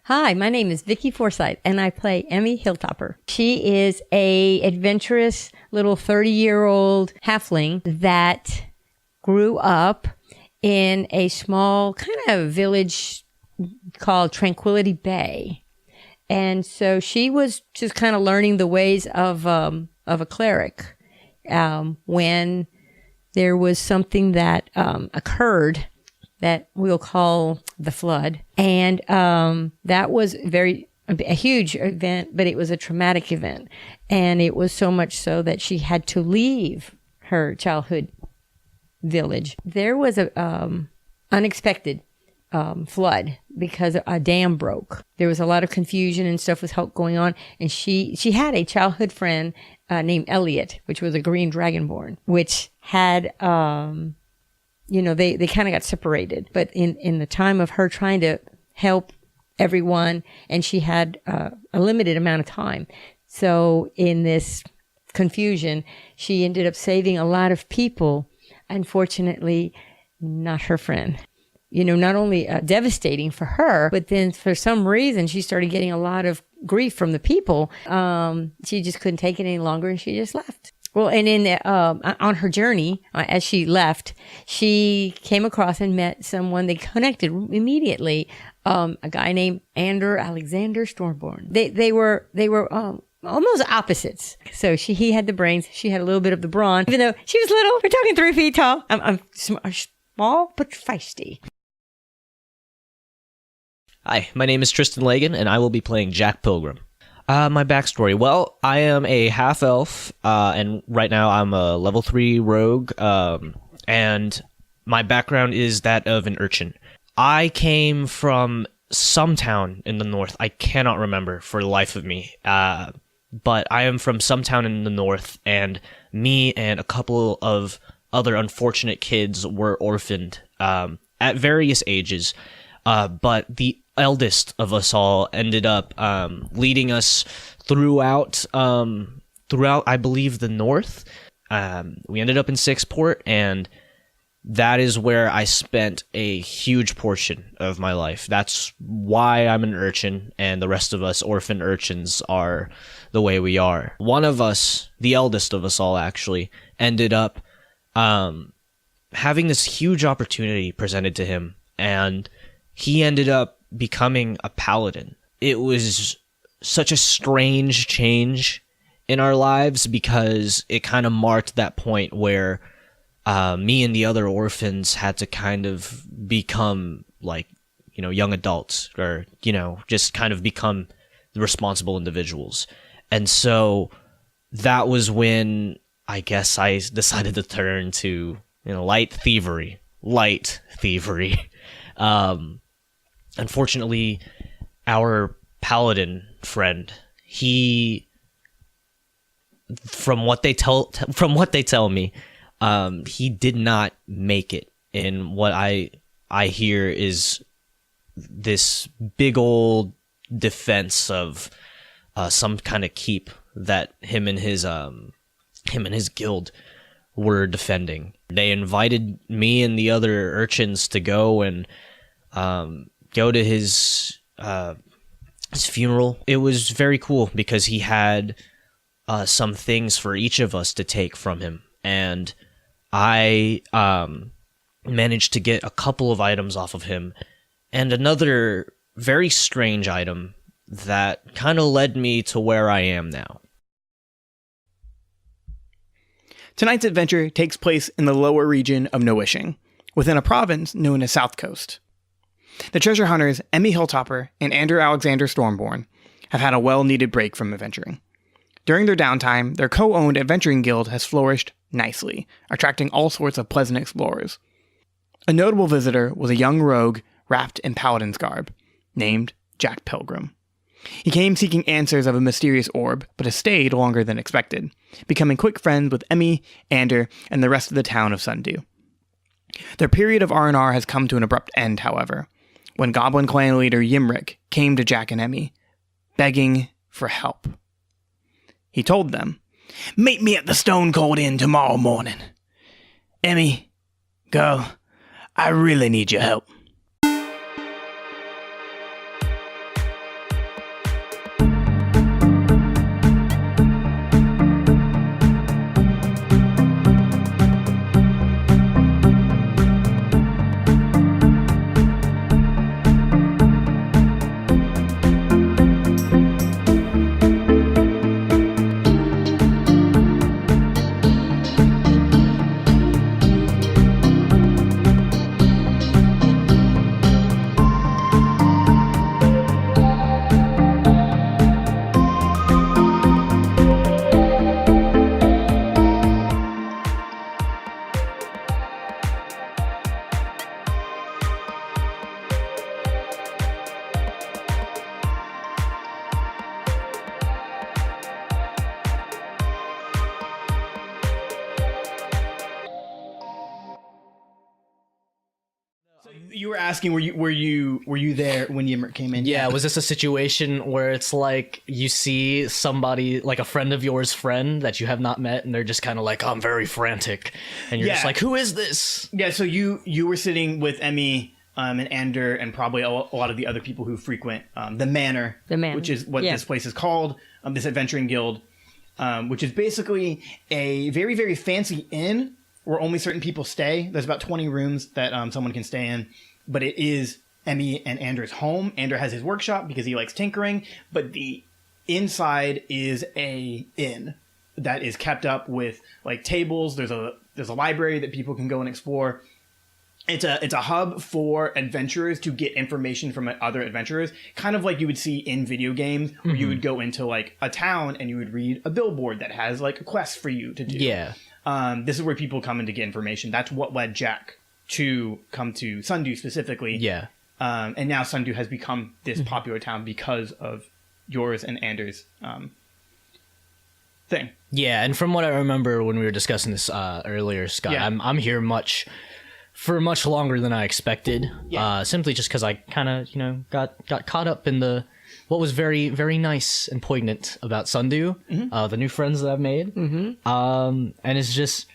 Hi, my name is Vicky Forsyth, and I play Emmi Hilltopper. She is a adventurous little 30-year-old halfling that grew up in a small kind of village called Tranquility Bay. And so she was just kind of learning the ways of a cleric when there was something that occurred that we'll call the flood. And that was a huge event, but it was a traumatic event. And it was so much so that she had to leave her childhood village. There was a unexpected flood because a dam broke. There was a lot of confusion and stuff was going on. And she had a childhood friend named Elliot, which was a green dragonborn, which had... they kind of got separated, but in the time of her trying to help everyone, and she had a limited amount of time. So in this confusion, she ended up saving a lot of people. Unfortunately, not her friend. Not only devastating for her, but then for some reason, she started getting a lot of grief from the people. She just couldn't take it any longer, and she just left. Well, and on her journey, as she left, she came across and met someone. They connected immediately. A guy named Alexander Stormborn. They were almost opposites. So he had the brains. She had a little bit of the brawn. Even though she was little, we're talking 3 feet tall. I'm small but feisty. Hi, my name is Tristan Lagan, and I will be playing Jak Pilgrim. My backstory. Well, I am a half-elf, and right now I'm a level 3 rogue, and my background is that of an urchin. I came from some town in the north. I cannot remember for the life of me, but I am from some town in the north, and me and a couple of other unfortunate kids were orphaned at various ages, but the eldest of us all ended up leading us throughout I believe the north. We ended up in Sixport, and that is where I spent a huge portion of my life. That's why I'm an urchin, and the rest of us orphan urchins are the way we are. One of us, the eldest of us all actually, ended up having this huge opportunity presented to him, and he ended up becoming a paladin. It was such a strange change in our lives because it kind of marked that point where me and the other orphans had to kind of become young adults, or just kind of become responsible individuals. And so that was when I guess I decided to turn to light thievery. Unfortunately, our paladin friend, from what they tell me, he did not make it in what I hear is this big old defense of some kind of keep that him and his guild were defending. They invited me and the other urchins to go and go to his funeral. It was very cool because he had some things for each of us to take from him, and I managed to get a couple of items off of him, and another very strange item that kind of led me to where I am now. Tonight's adventure takes place in the lower region of Nowishing, within a province known as South Coast. The treasure hunters Emmi Hilltopper and Alexander Stormborn have had a well-needed break from adventuring. During their downtime, their co-owned adventuring guild has flourished nicely, attracting all sorts of pleasant explorers. A notable visitor was a young rogue wrapped in paladin's garb, named Jak Pilgrim. He came seeking answers of a mysterious orb, but has stayed longer than expected, becoming quick friends with Emmi, Ander, and the rest of the town of Sundew. Their period of R&R has come to an abrupt end, however, when Goblin clan leader Yimric came to Jak and Emmi, begging for help. He told them, "Meet me at the Stone Cold Inn tomorrow morning. Emmi, girl, I really need your help." asking, were you there when Yimmer came in? Yeah, was this a situation where it's like you see somebody, like a friend of yours friend that you have not met, and they're just kind of like, oh, I'm very frantic, and you're just like, who is this? Yeah, so you were sitting with Emmy and Ander and probably a lot of the other people who frequent the Manor, which is what this place is called, this adventuring guild, which is basically a very, very fancy inn where only certain people stay. There's about 20 rooms that someone can stay in, but it is Emmy and Ander's home. Ander has his workshop because he likes tinkering, but the inside is a inn that is kept up with like tables. There's a library that people can go and explore. It's a hub for adventurers to get information from other adventurers, kind of like you would see in video games, where you would go into like a town and you would read a billboard that has like a quest for you to do. Yeah. This is where people come in to get information. That's what led Jak to come to Sundew specifically. Yeah. And now Sundew has become this popular town because of yours and Anders' thing. Yeah, and from what I remember when we were discussing this earlier, Scott, I'm here for much longer than I expected. Simply just because I kind of got caught up in what was very, very nice and poignant about Sundew, the new friends that I've made. And it's just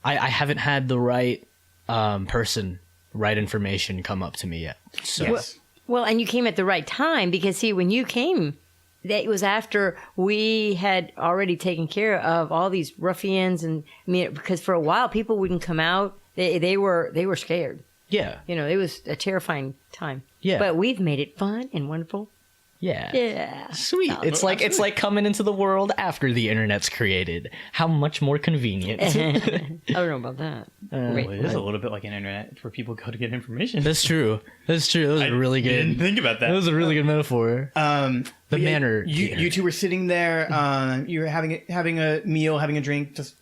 I haven't had the right right information come up to me yet. So Well, and you came at the right time because, see, when you came, that was after we had already taken care of all these ruffians, and I mean, because for a while people wouldn't come out. They were scared. Yeah. It was a terrifying time. Yeah. But we've made it fun and wonderful. Yeah. Yeah. Sweet. It's like coming into the world after the internet's created. How much more convenient. I don't know about that. It is a little bit like an internet. It's where people go to get information. That's true. That was a really good. Didn't think about that. That was a really good metaphor. The manor. You two were sitting there. You were having a meal, having a drink, just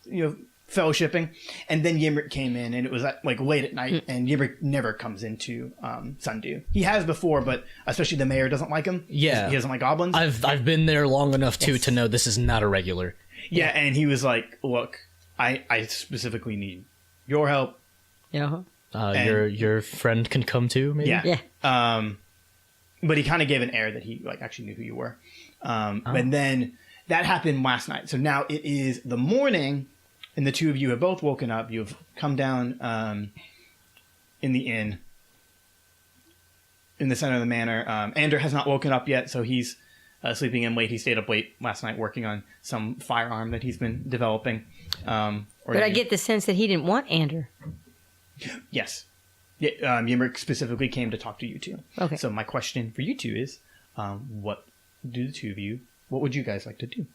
fellowshipping, and then Yimrick came in, and it was like late at night, and Yimrick never comes into Sundew. He has before, but especially the mayor doesn't like him. Yeah, he doesn't like goblins. I've been there long enough to know this is not a regular. Yeah, and he was like, "Look, I specifically need your help. Yeah. Your friend can come too, maybe. Yeah. But he kind of gave an air that he actually knew who you were. And then that happened last night. So now it is the morning. And the two of you have both woken up. You have come down in the inn, in the center of the manor. Ander has not woken up yet, so he's sleeping in late. He stayed up late last night working on some firearm that he's been developing. But I get the sense that he didn't want Ander. Yes. Yeah, Yimrick specifically came to talk to you two. Okay. So my question for you two is, what would you guys like to do?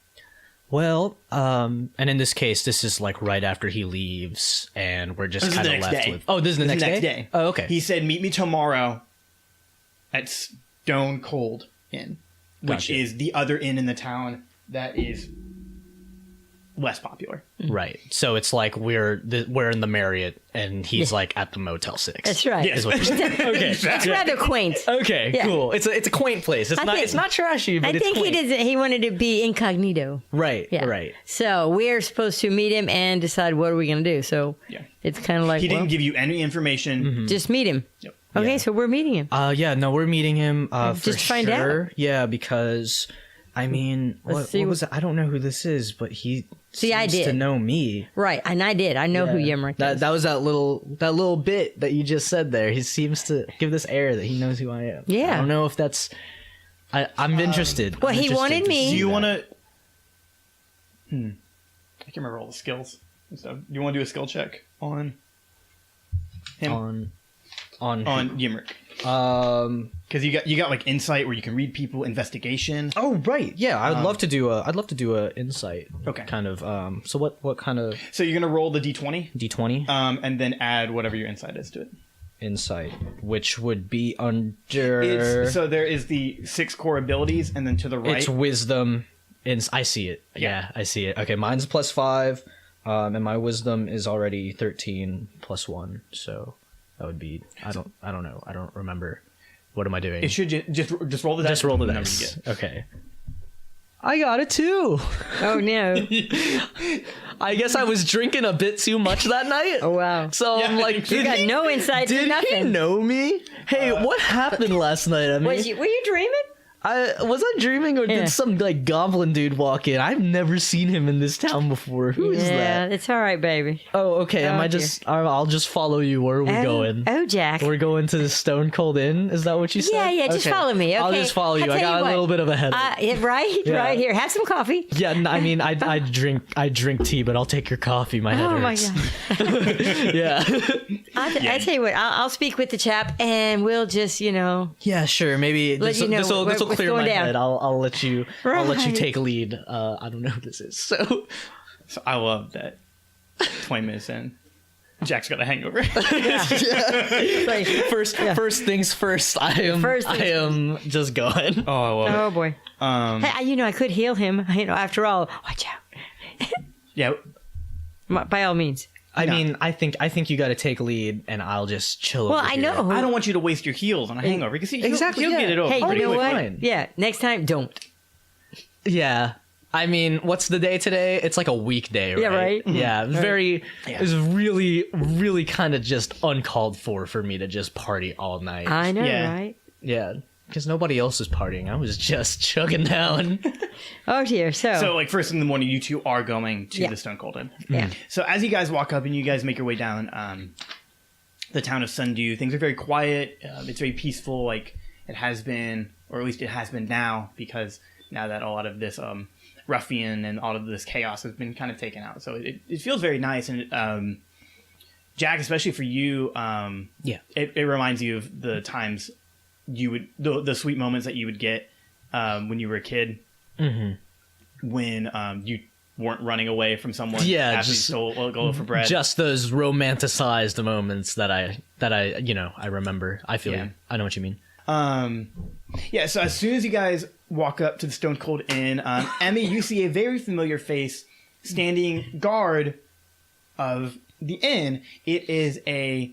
Well, and in this case, this is like right after he leaves, and we're just kind of left with. Oh, this is the next day? Oh, okay. He said, "Meet me tomorrow at Stone Cold Inn," which is the other inn in the town that is less popular. Right. So it's like we're in the Marriott, and he's like at the Motel 6. That's right. Yes. Is what you're saying. Okay. It's rather quaint. Okay. Yeah. Cool. It's a quaint place. It's not trashy, but it's quaint. He wanted to be incognito. Right. Yeah. Right. So we're supposed to meet him and decide what are we going to do. So it's kind of like he didn't give you any information. just meet him. Yep. Okay, so we're meeting him. We're meeting him. Just for find sure. out. Yeah, because I mean, what was it? I don't know who this is, but he seems to know me. Right, and I did. I know who Yimrick is. That was that little bit that you just said there. He seems to give this air that he knows who I am. Yeah. I don't know if that's. I'm interested. Well, he wanted me. Do you want to? I can't remember all the skills and stuff. Do you want to do a skill check on him? On Yimrick. Because you got like insight where you can read people, investigation. Oh right, yeah. I'd love to do a insight. Okay. Kind of. So what kind of So you're gonna roll the d20. D20 And then add whatever your insight is to it. insight, which would be under. So there is the 6 core abilities, and then to the right. It's wisdom. I see it. Yeah, I see it. Okay, mine's +5, and my wisdom is already 13 +1. So that would be. I don't know. I don't remember. What am I doing? It should just roll the dice. Just roll the and dice. Okay. I got it too. Oh no. I guess I was drinking a bit too much that night. Oh wow. So I'm like, You got no insight to did he nothing. know me? Hey, what happened last night? I mean, Were you dreaming? was I dreaming or Yeah. did some like goblin dude walk in? I've never seen him in this town before. Who is Yeah, that? it's all right, baby. Oh, okay. Am Oh, I just? I'll just follow you. Where are we going? Oh, Jack. We're going to the Stone Cold Inn. Is that what you said? Yeah, just Okay. follow me. Okay. I'll just follow you. I'll I tell got you a little what. bit of a headache. Right here. Have some coffee. Yeah, I mean, I drink tea, but I'll take your coffee. My head Oh my hurts. god. Yeah. I tell you what. I'll speak with the chap, and we'll just Yeah, sure. Maybe Let you know this will what's clear going my down. head. I'll let you. I'll let you Right. take lead. I don't know who this is. So I love that 20 minutes in, Jack's got a hangover. Like, first things first. I am just going. Oh, I love oh boy. it. Hey, I could heal him. After all, watch out. Yeah. By all means. I No. mean, I think you got to take lead, and I'll just chill. Well, over I here. know. I don't want you to waste your heals on a hangover because he'll Exactly, get yeah. it over Hey, pretty you know quickly. what? Fine. Yeah, next time, don't. Yeah. I mean, what's the day today? It's like a weekday, right? Yeah, right? Yeah, it was really, really kind of just uncalled for me to just party all night. I know, Yeah. right? Yeah, because nobody else was partying. I was just chugging down. Oh dear. So, like, first thing in the morning, you two are going to Yeah. the Stone Cold Inn. Yeah. So, as you guys walk up and you guys make your way down the town of Sundew, things are very quiet. It's very peaceful, like it has been, or at least it has been now, because now that a lot of this ruffian and all of this chaos has been kind of taken out. So, it feels very nice. And Jack, especially for you, Yeah. it reminds you of the times you would, the sweet moments that you would get when you were a kid. Mm-hmm. When you weren't running away from someone Yeah, after you just- stole a loaf of bread. Just those romanticized moments that I I remember. I feel Yeah. you. I know what you mean. Yeah, so as soon as you guys walk up to the Stone Cold Inn, Emmy, you see a very familiar face standing guard of the inn. It is a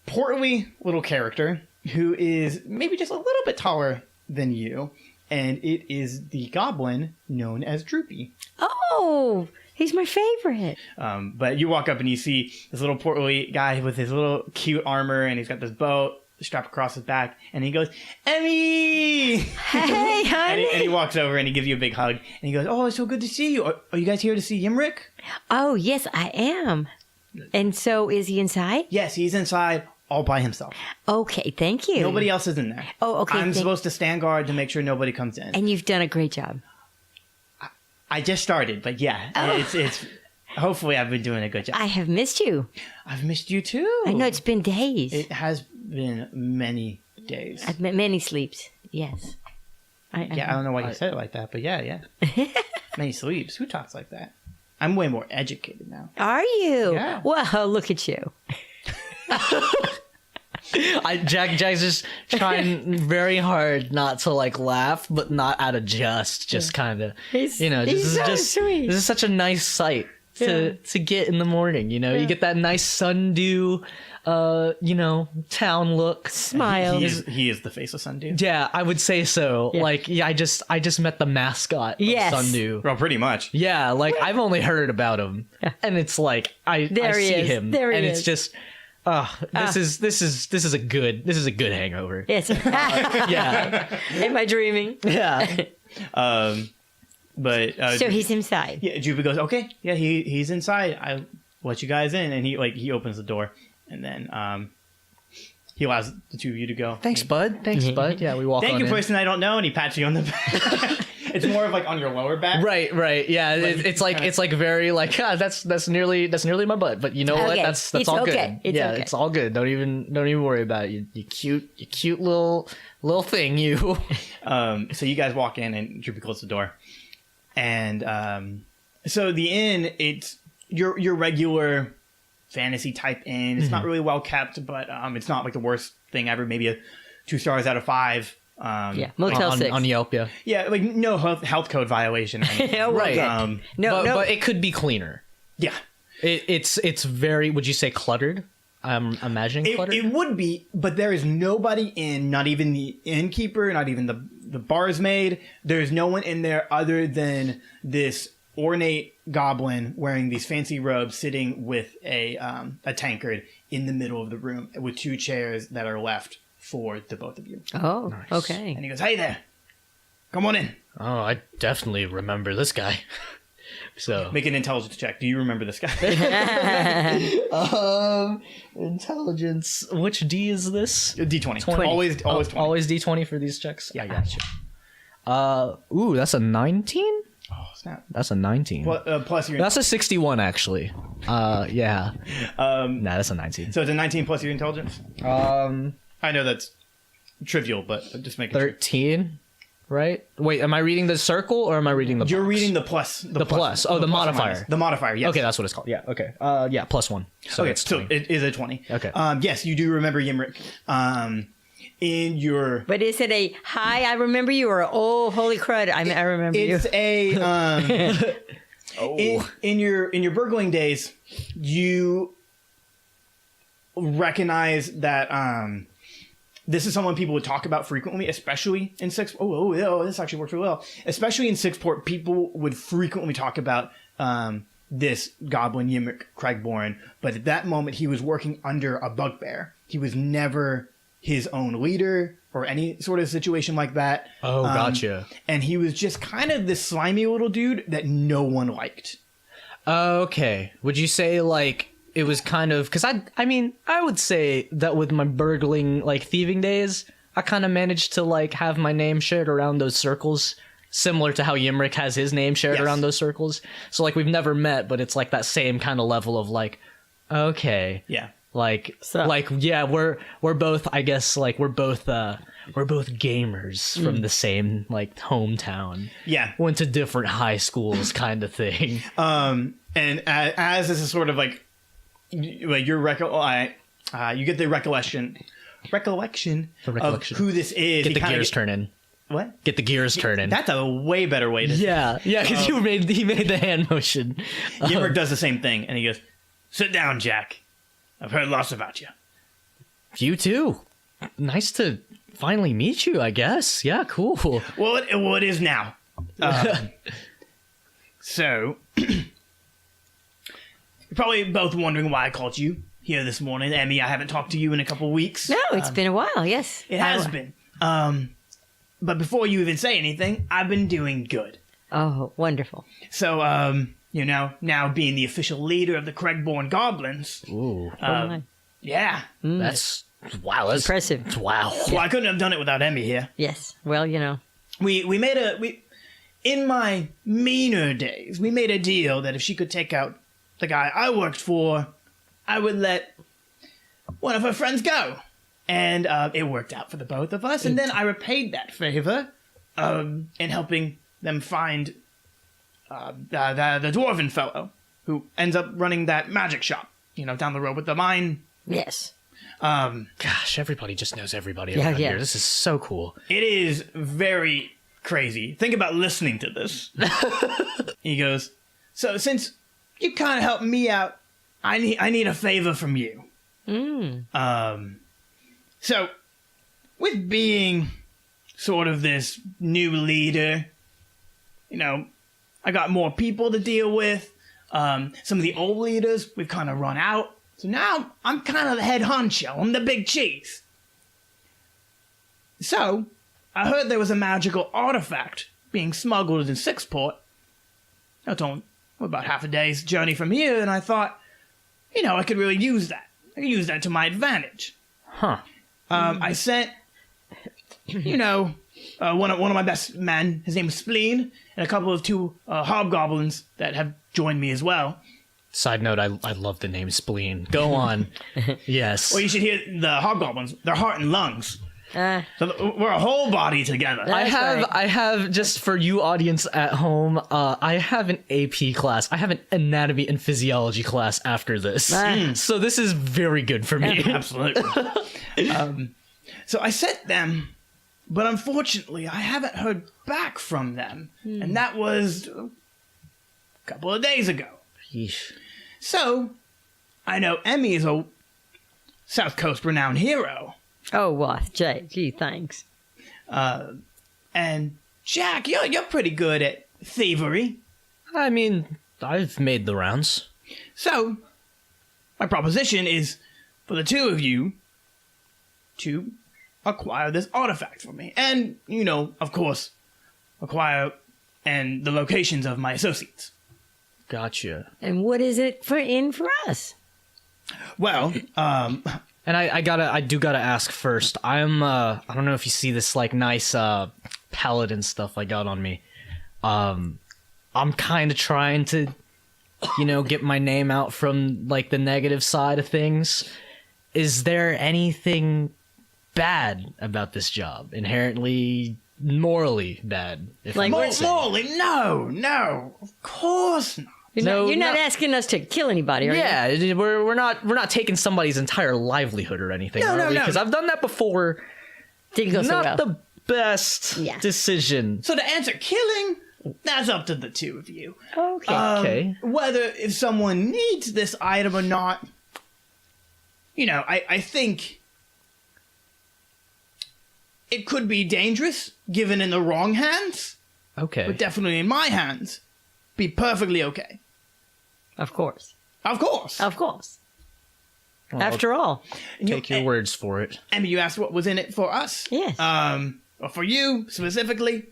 portly little character who is maybe just a little bit taller than you, and it is the goblin known as Droopy. Oh, he's my favorite. But you walk up and you see this little portly guy with his little cute armor, and he's got this bow strapped across his back, and he goes, "Emmy!" Hey, honey. and he walks over and he gives you a big hug, and he goes, "Oh, it's so good to see you. Are you guys here to see Yimrick?" Oh, yes, I am. And so, is he inside? Yes, he's inside all by himself. Okay, thank you. Nobody else is in there. Oh, okay, I'm thank- supposed to stand guard to make sure nobody comes in. And you've done a great job. I just started, but yeah, it's hopefully I've been doing a good job. I have missed you. I've missed you too. I know it's been days. It has been many days. I've met many sleeps. Yes. Yeah, I don't know why you said it like that, but yeah. Many sleeps. Who talks like that? I'm way more educated now. Are you? Yeah. Well, look at you. Jack's just trying very hard not to like laugh, but not out of just kind of He's this so is sweet. This is such a nice sight to get in the morning. You get that nice sundew, town look. Smile. He is the face of Sundew. Yeah, I would say so. Yeah. Like, I just met the mascot Yes. of Sundew. Well, pretty much. Yeah, like I've only heard about him, and it's like I There he see is. him, There he and it's is. just, this is a good hangover. Yes. Yeah, Am I dreaming? yeah. But So he's inside. yeah, Juba goes, okay, yeah, he's inside. I'll let you guys in, and he opens the door, and then he allows the two of you to go. Thanks, bud. Thanks, bud. Yeah, we walk. Thank on you, in. person I don't know, and he pats you on the back. It's more of like on your lower back. Right. Yeah, it's like very like that's nearly my butt. But you know what? Okay. That's It's all okay. good. It's Yeah, okay. it's all good. Don't even worry about it. You cute little thing. You. So you guys walk in, and Droopy closes the door, and so the inn, it's your regular fantasy type inn. It's not really well kept, but it's not like the worst thing ever. Maybe a 2 stars out of 5. Yeah. Motel 6. on Yelp. Yeah. Yeah, like no health code violation. Or anything. Yeah, well, Right. good. No. But it could be cleaner. Yeah. It's very. Would you say cluttered? I'm imagining cluttered. It would be, but there is nobody in, not even the innkeeper, not even the bar is made. There's no one in there other than this ornate goblin wearing these fancy robes, sitting with a tankard in the middle of the room with 2 chairs that are left for the both of you. Oh, Nice. okay. And he goes, "Hey there, come on in." Oh, I definitely remember this guy. So Make an intelligence check. Do you remember this guy? intelligence. Which D is this? D20. 20. Always 20. Always D20 for these checks. Yeah. I got you. Ooh, that's a 19. Oh, snap. That's a 19. Plus your... That's a 61 actually. Yeah. Nah, that's a 19. So it's a 19 plus your intelligence? I know that's trivial, but just making sure. 13. Right? Wait, am I reading the circle or am I reading the You're box? reading the plus. The plus. Oh, the plus or modifier. minus. The modifier, yes. Okay, that's what it's called. Yeah, okay. Yeah, +1. So Okay, it's so 20. it is a 20. Okay. Yes, you do remember Yimrick. In your... But is it a hi, I remember you, or oh, holy crud, I remember you? It's a... in your burgling days, you recognize that this is someone people would talk about frequently, especially in Sixport. Oh, this actually works really well. Especially in Sixport, people would frequently talk about this goblin Yimrick Craigborn, but at that moment he was working under a bugbear. He was never his own leader or any sort of situation like that. Oh, gotcha. And he was just kind of this slimy little dude that no one liked. Okay. Would you say, like, it was kind of... Because, I mean, I would say that with my burgling, like, thieving days, I kind of managed to, like, have my name shared around those circles, similar to how Yimrick has his name shared Yes. around those circles. So, like, we've never met, but it's, like, that same kind of level of, like, okay. Yeah. Like, So- yeah, we're both, I guess, like, we're both gamers from the same, like, hometown. Yeah. Went to different high schools kind of thing. And as this is sort of like your you get the recollection of who this is. Get You the kinda gears turning. What? Get the gears turning. That's a way better way to. Yeah, because he made the hand motion. Yimrick does the same thing, and he goes, "Sit down, Jak. I've heard lots about you." You too. Nice to finally meet you, I guess. Yeah, cool. Well, it is now. So, you're probably both wondering why I called you here this morning. Emmy, I haven't talked to you in a couple weeks. No, it's been a while, yes. It has been. But before you even say anything, I've been doing good. Oh, wonderful. So, now being the official leader of the Craigborn Goblins. Ooh, Oh, my. Yeah. that's wow. That's Impressive. Wow. Well, I couldn't have done it without Emmy here. Yes. Well, you know. In my meaner days, we made a deal that if she could take out the guy I worked for, I would let one of her friends go. And it worked out for the both of us. And then I repaid that favor in helping them find the dwarven fellow who ends up running that magic shop, down the road with the mine. Yes. Gosh, everybody just knows everybody Yeah, around yeah. here. This is so cool. It is very crazy. Think about listening to this. He goes, "So since you kind of helped me out, I need a favor from you." So with being sort of this new leader, I got more people to deal with. Some of the old leaders we've kind of run out. So now I'm kind of the head honcho. I'm the big cheese. So I heard there was a magical artifact being smuggled in Sixport. It's only about half a day's journey from here, and I thought, I could really use that. I could use that to my advantage. Huh. I sent, one of my best men. His name is Spleen, and a couple of two hobgoblins that have joined me as well. Side note, I love the name Spleen. Go on. Yes. Well, you should hear the hobgoblins. They're heart and lungs. So we're a whole body together. I right. have just for you audience at home, I have an AP class. I have an anatomy and physiology class after this. So this is very good for me. Absolutely. So I sent them, but unfortunately, I haven't heard back from them. And that was a couple of days ago. Yeesh. So, I know Emmy is a South Coast renowned hero. Oh, well, gee, thanks. And And Jak, you're pretty good at thievery. I mean, I've made the rounds. So, my proposition is for the two of you to acquire this artifact for me. And, of course, acquire and the locations of my associates. Gotcha. And what is it for us? Well, And I do gotta ask first. I don't know if you see this like nice paladin stuff I got on me. I'm kind of trying to, get my name out from like the negative side of things. Is there anything bad about this job? Inherently, morally bad? morally, no, of course not. You're not asking us to kill anybody, are you? Yeah, we're not taking somebody's entire livelihood or anything. No. Because I've done that before. Didn't go so Not well. the best decision. So to answer killing, that's up to the two of you. Okay. Okay. Whether if someone needs this item or not, I think it could be dangerous given in the wrong hands, Okay. but definitely in my hands, be perfectly okay. Of course. Of course. Well, After all. take your words for it. Emmi, you asked what was in it for us. Yes. Or for you specifically.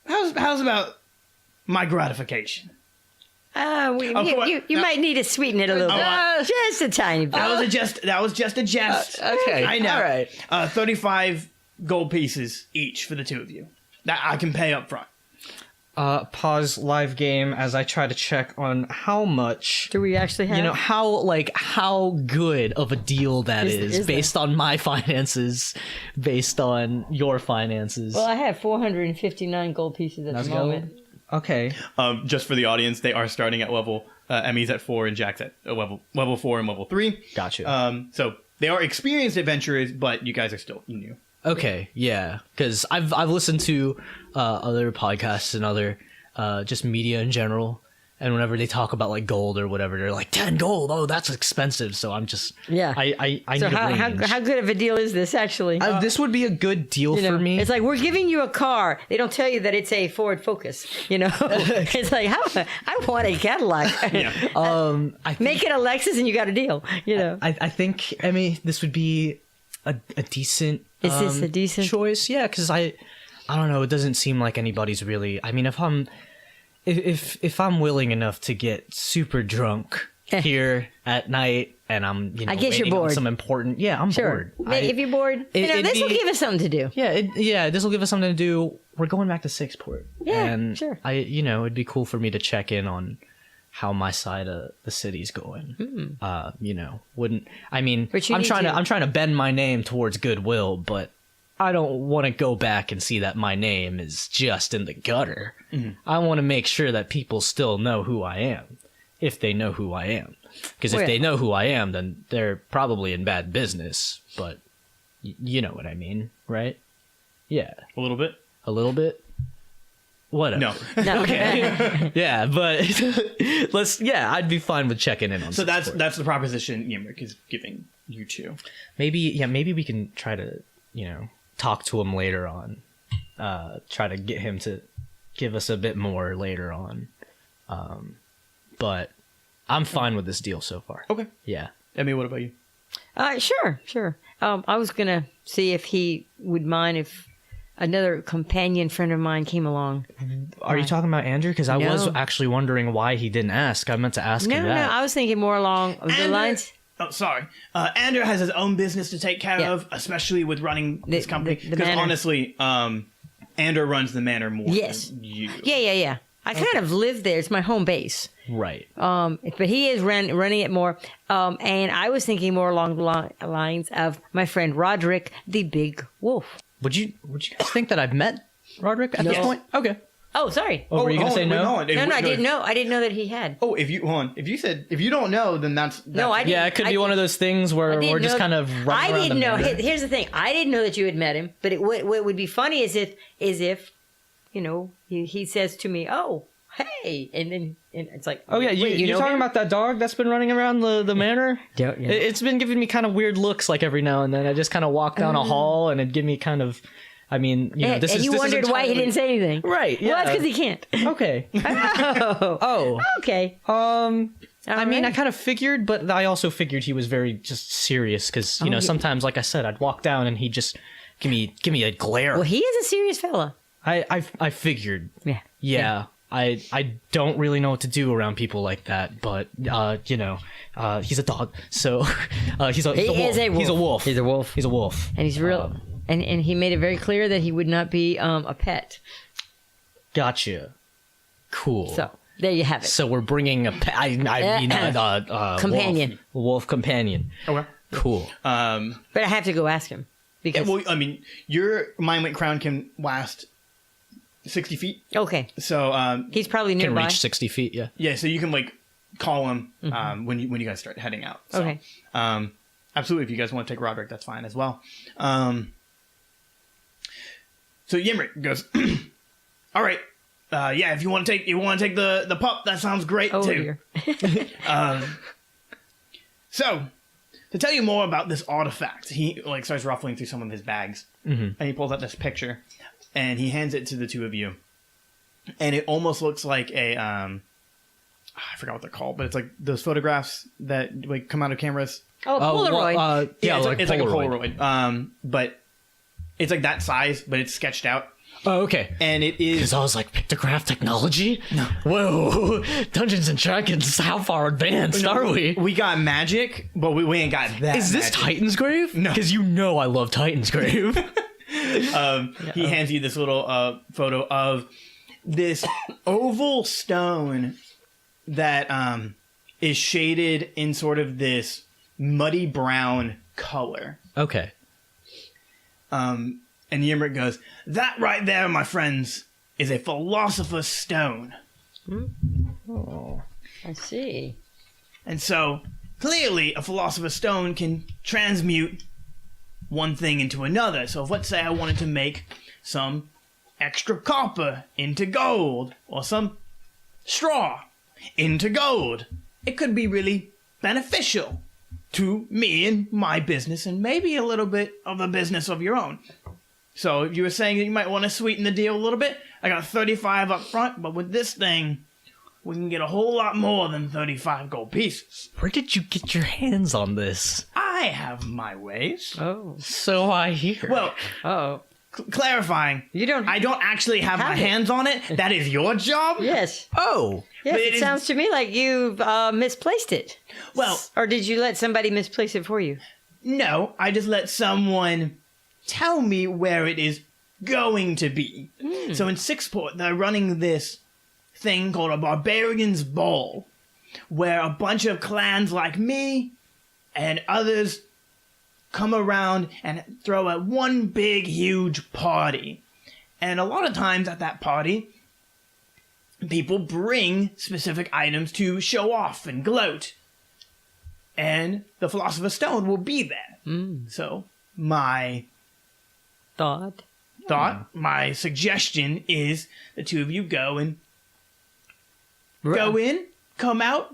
How's about my gratification? You might need to sweeten it a little bit. Just a tiny bit. That was just a jest. Okay. I know. All right. 35 gold pieces each for the two of you. That I can pay up front. Pause live game as I try to check on how much. Do we actually have? How good of a deal that is based on my finances, based on your finances. Well, I have 459 gold pieces at the moment. Okay. Just for the audience, they are starting at level. Emmi's at 4 and Jak's at level 4 and level 3. Gotcha. So they are experienced adventurers, but you guys are still new. Okay, yeah, because I've listened to other podcasts and other just media in general, and whenever they talk about like gold or whatever, they're like 10 gold. Oh, that's expensive. So I'm just I So need a range. how good of a deal is this actually? This would be a good deal for me. It's like we're giving you a car. They don't tell you that it's a Ford Focus. It's like I want a Cadillac. Make it a Lexus and you got a deal. I think Emmi, this would be a decent. Is this a decent choice? Yeah, because I don't know. It doesn't seem like anybody's really. I mean, if I'm willing enough to get super drunk here at night and I'm I guess you're waiting on bored. some important. Yeah, I'm Sure. bored. If you're bored, this will give us something to do. Yeah, this will give us something to do. We're going back to Sixport. Yeah, and sure. It'd be cool for me to check in on how my side of the city's going. Wouldn't I mean? But you I'm need trying to bend my name towards goodwill, but I don't want to go back and see that my name is just in the gutter. Mm-hmm. I want to make sure that people still know who I am, if they know who I am. Because if they know who I am, then they're probably in bad business. But you know what I mean, right? Yeah, A little bit. a little bit. Whatever. No. Okay. Yeah, but I'd be fine with checking in on. So Sixport. that's the proposition Yimrick is giving you two. Maybe we can try to talk to him later on. Try to get him to give us a bit more later on. But I'm fine with this deal so far. Okay. Yeah. Emmi, what about you? Sure. I was gonna see if he would mind if another companion friend of mine came along. Are you talking about Andrew? Because I was actually wondering why he didn't ask. I meant to ask him that. No, I was thinking more along the lines. Oh, sorry. Andrew has his own business to take care of, especially with running this company. the Because manor. honestly, Andrew runs the manor more than you. Yeah. I kind of live there. It's my home base. Right. But he is running it more. And I was thinking more along the lines of my friend Roderick, the big wolf. Would you guys think that I've met Roderick at this point? Okay. Oh, sorry. Oh, were you gonna say no? No, I didn't know. I didn't know that he had. Oh, if you don't know, then that's No, I didn't. Yeah, it could be one of those things where we're just kind of running I around didn't the know. manor. Here's the thing. I didn't know that you had met him. But what would be funny is if he says to me, "Oh, hey," and it's like, Oh yeah, wait, you're know talking him? about that dog that's been running around the manor? Yeah. It's been giving me kind of weird looks like every now and then. I just kind of walk down a hall and it'd give me kind of I mean, you know, And this is you this wondered is why he entirely- didn't say anything. Right, Well, that's yeah. because he can't. Okay. Oh. Okay. I mean, I right. kind of figured, but I also figured he was very just serious because, you know, yeah. sometimes, like I said, I'd walk down and he'd just give me a glare. Well, he is a serious fella. I figured. Yeah. Yeah. I don't really know what to do around people like that, but you know, he's a dog, so he's a Is a wolf. He's a wolf. He's a wolf. He's a wolf. And he's real. And he made it very clear that he would not be a pet. Gotcha. Cool. So there you have it. So we're bringing a pet. I mean, Companion. Wolf companion. Okay. Cool. But I have to go ask him because. Well, I mean, your Mind Link crown can last 60 feet. Okay. So, He's probably Can nearby. reach 60 feet. Yeah. yeah, so you can like call him when you guys start heading out. So, Okay. Absolutely, if you guys want to take Roderick, that's fine as well. So Yimrick goes, all right, yeah, if you want to take the pup, that sounds great Oh too. dear. So, to tell you more about this artifact, he like starts ruffling through some of his bags, and he pulls out this picture, and he hands it to the two of you, and it almost looks like a I forgot what they're called, but it's like those photographs that like come out of cameras. Oh, Polaroid. Well, Yeah, like it's like a Polaroid. But it's like that size, but it's sketched out, Oh, okay. and it is. Because I was like, pictograph technology? No. Whoa, Dungeons and Dragons, how far advanced are we? We got magic, but we ain't got that. Is this magic. Titan's Grave? No. Because you know I love Titan's Grave. He hands you this little photo of this oval stone that is shaded in sort of this muddy brown color. Okay. And Yimrick goes, that right there, my friends, is a philosopher's stone. I see. And so, clearly, a philosopher's stone can transmute one thing into another. So, if let's say I wanted to make some extra copper into gold, or some straw into gold, it could be really beneficial to me and my business, and maybe a little bit of the business of your own. So, if you were saying that you might want to sweeten the deal a little bit, I got 35 up front, but with this thing, we can get a whole lot more than 35 gold pieces. Where did you get your hands on this? I have my ways. Oh. So I hear. Well, Oh. clarifying. You don't. I don't actually have my Have it. hands on it. That is your job. Yes. oh. Yes. But it It is- sounds to me like you've misplaced it. Well, Or did you let somebody misplace it for you? no, I just let someone tell me where it is going to be. So in Sixport, they're running this thing called a Barbarian's Ball, where a bunch of clans like me and others come around and throw a one big, huge party. And a lot of times at that party, people bring specific items to show off and gloat. And the Philosopher's Stone will be there. So my Thought. my suggestion is the two of you go and go in, come out.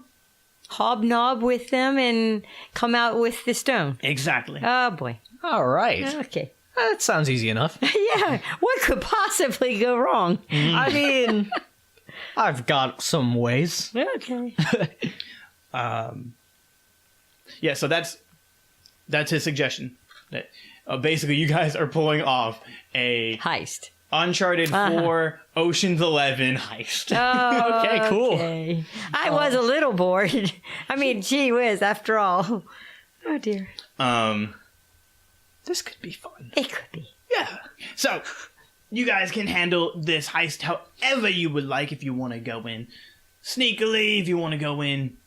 Hobnob with them and come out with the stone. Exactly. Oh boy. All right. Okay. That sounds easy enough. Yeah. What could possibly go wrong? I mean, I've got some ways. Okay. Yeah, so that's his suggestion. That basically you guys are pulling off a Heist. Uncharted 4 Ocean's 11 heist. Oh, Okay, cool. okay. I was a little bored. I mean, gee whiz, after all. Oh dear. This could be fun. It could be. Yeah. So you guys can handle this heist however you would like. If you want to go in sneakily, if you want to go in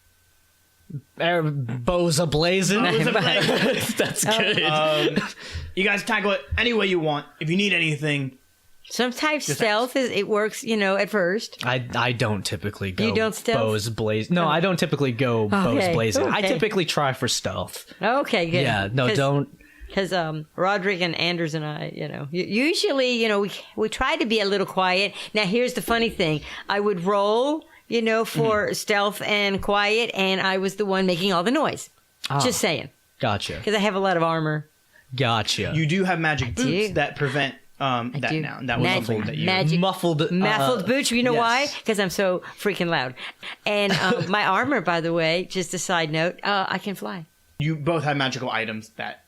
Bows a-blazing. That's good. you guys tackle it any way you want. If you need anything, Sometimes stealth it works, at first. I don't typically go You don't stealth? bows blazing. No, I don't typically go bows Okay, blazing. I okay. typically try for stealth. Okay, good. Yeah, no, don't. Because Roderick and Anders and I, usually, we try to be a little quiet. Now, here's the funny thing. I would roll, for stealth and quiet, and I was the one making all the noise. Just saying. Gotcha. Because I have a lot of armor. Gotcha. you do have magic boots do. that prevent that do. noun. That was something that you... Muffled boots. You know why? yes. Because I'm so freaking loud. And my armor, by the way, just a side note, I can fly. You both have magical items that...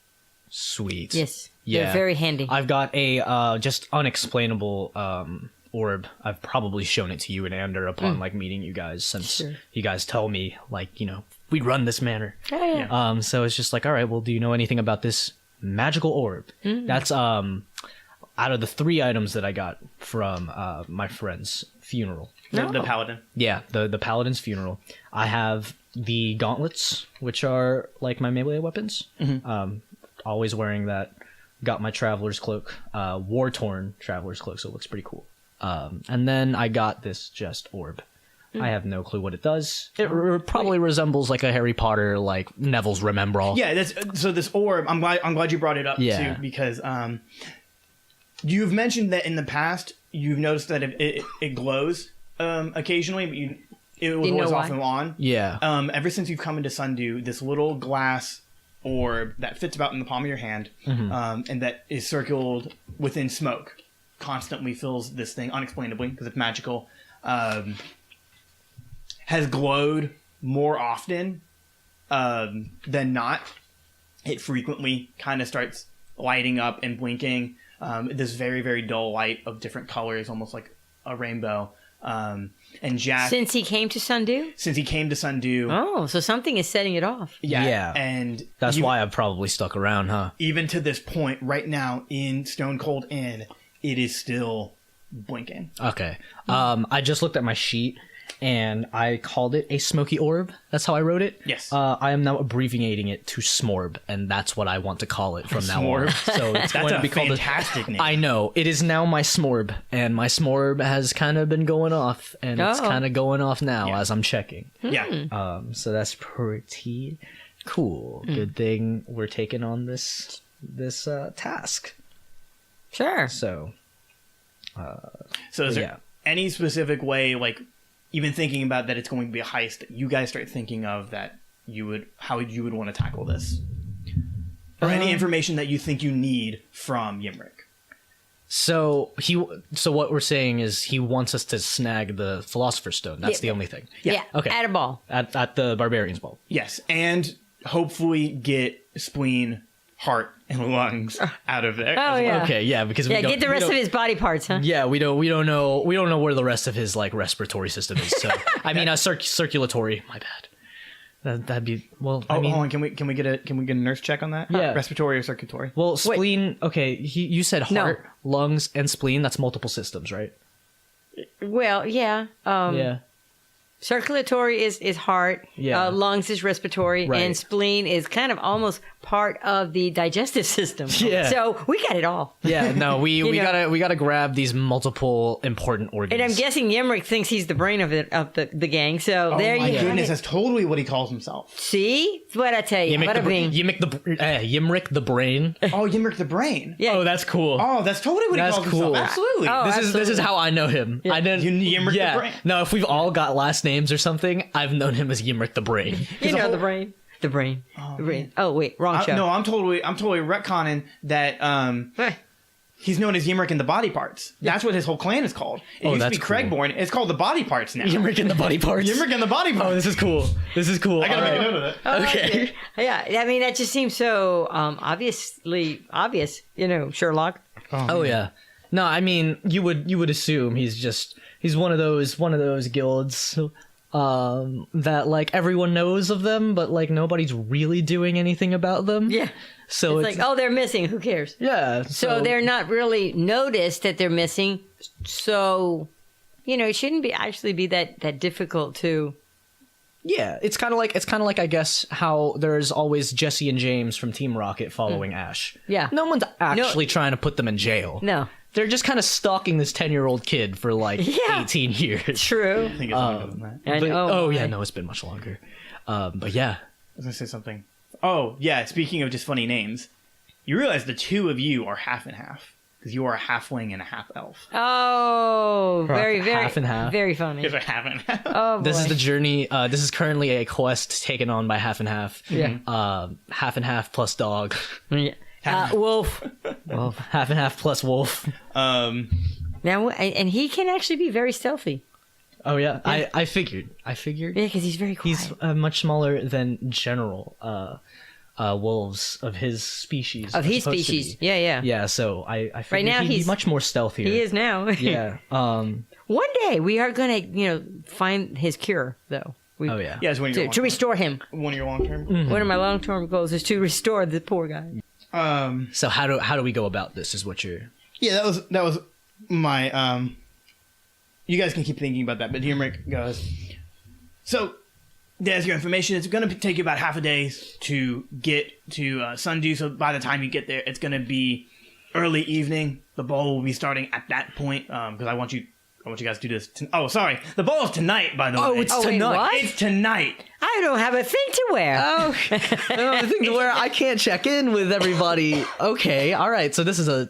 Sweet. Yes. Yeah. They're very handy. I've got a just unexplainable orb. I've probably shown it to you and Ander upon like meeting you guys, since Sure. you guys tell me like, we run this manor. Oh, yeah. So it's just like, all right, well, do you know anything about this magical orb? That's out of the 3 items that I got from my friend's funeral. The paladin. Yeah, the paladin's funeral. I have the gauntlets, which are like my melee weapons. Always wearing that. Got my traveler's cloak, war-torn traveler's cloak, so it looks pretty cool. And then I got this just orb. I have no clue what it does. It probably resembles like a Harry Potter, like Neville's Remembrall. Yeah, so this orb, I'm glad you brought it up too, because you've mentioned that in the past you've noticed that it glows occasionally, but it was always off and on. Yeah. Ever since you've come into Sundew, this little glass orb that fits about in the palm of your hand, and that is circled within smoke, constantly fills this thing unexplainably because it's magical. Has glowed more often than not. It frequently kind of starts lighting up and blinking. This very, very dull light of different colors, almost like a rainbow. And Jak, Since he came to Sundew? since he came to Sundew, Oh, so something is setting it off. Yeah. and That's you- why I've probably stuck around, huh? even to this point, right now in Stone Cold Inn, it is still blinking. Okay. I just looked at my sheet and I called it a smoky orb. That's how I wrote it. Yes. I am now abbreviating it to Smorb, and that's what I want to call it from now on. Smorb? So it's That's going to a be called fantastic name. I know. It is now my Smorb, and my Smorb has kind of been going off, and it's Oh. kind of going off now Yeah. as I'm checking. Yeah. So that's pretty cool. Good thing we're taking on this task. Sure. So So is there yeah. any specific way, like even thinking about that it's going to be a heist, that you guys start thinking of that how you would want to tackle this? Or any information that you think you need from Yimrick? So what we're saying is he wants us to snag the Philosopher's Stone. That's Yeah. the only thing. Yeah. Okay. At a ball. At the Barbarian's Ball. Yes, and hopefully get spleen, heart, and lungs out of there. Oh, as well. yeah. Okay, yeah, because Yeah, get the rest of his body parts, huh? Yeah, we don't know where the rest of his like respiratory system is. So I mean, circulatory. My bad. That'd be well. Oh, I mean, hold on. Can we get a nurse check on that? Yeah. Respiratory or circulatory? well, spleen. Okay, you said heart, lungs, and spleen. That's multiple systems, right? Well, yeah. Yeah. Circulatory is heart. Yeah. Lungs is respiratory. Right. And spleen is kind of almost part of the digestive system. Yeah. So we got it all. Yeah. No, we know. gotta grab these multiple important organs. And I'm guessing Yimrick thinks he's the brain of the gang. So there my you have goodness, it. that's totally what he calls himself. See? It's what I tell you. Bada bing. Yimrick the brain. Oh, Yimrick the brain. Yeah. Oh, that's cool. Oh, that's totally what That's he calls cool. himself. Absolutely. Oh, This is absolutely. how I know him. I didn't. Yimrick the brain. No, if we've all got last names or something, I've known him as Yimrick the Brain. You know the brain. The brain. The brain. Oh, wait. Wrong show. No, I'm totally retconning that Eh. he's known as Yimrick in the body parts. That's what his whole clan is called. It used to that's be cool. Craigborn. It's called the body parts now. Yimrick in the body parts. Yimrick in the body parts. Oh, this is cool. This is cool. I gotta All make a right. note of it. Oh, Okay. Yeah. I mean, that just seems so obviously obvious. Sherlock. Oh yeah. No, I mean you would assume he's one of those guilds that like everyone knows of them, but like nobody's really doing anything about them. Yeah. So It's like, oh, they're missing. Who cares? yeah. So they're not really noticed that they're missing. So, it shouldn't be that difficult to. Yeah, it's kind of like I guess how there's always Jesse and James from Team Rocket following Ash. Yeah. No one's actually trying to put them in jail. No. They're just kind of stalking this 10-year-old kid for like Yeah. 18 years. True. I think it's longer than that. I And, But, my. yeah, no, it's been much longer. But yeah. was gonna say something. Oh yeah, speaking of just funny names, you realize the two of you are half and half because you are a halfling and a half elf. Oh, very, very, half and half. very funny. You guys are half and half. Oh, boy. This is the journey. This is currently a quest taken on by Half and Half. Yeah. Half and Half plus dog. Yeah. Wolf. Well, half and half plus wolf. Now, and he can actually be very stealthy. Oh yeah, I figured. Yeah, because he's very quiet. He's much smaller than general wolves of his species. Of are his supposed to species. be. Yeah. Yeah, so I figured Right now he'd be he's- much more stealthier. He is now. Yeah. One day we are going to, find his cure, though. Oh yeah. Yeah, it's one of your To restore him. one of your long term. One of my long-term goals is to restore the poor guy. So how do we go about this? Is what you're. Yeah, that was my. You guys can keep thinking about that, but Hemrick goes. So, there's your information. It's going to take you about half a day to get to Sundew. So by the time you get there, it's going to be early evening. The ball will be starting at that point because I want you guys to do this. Sorry, the ball is tonight. By the way, it's wait, tonight. what? It's tonight. I don't have a thing to wear. Oh, I think where I can't check in with everybody. Okay, all right. So this is a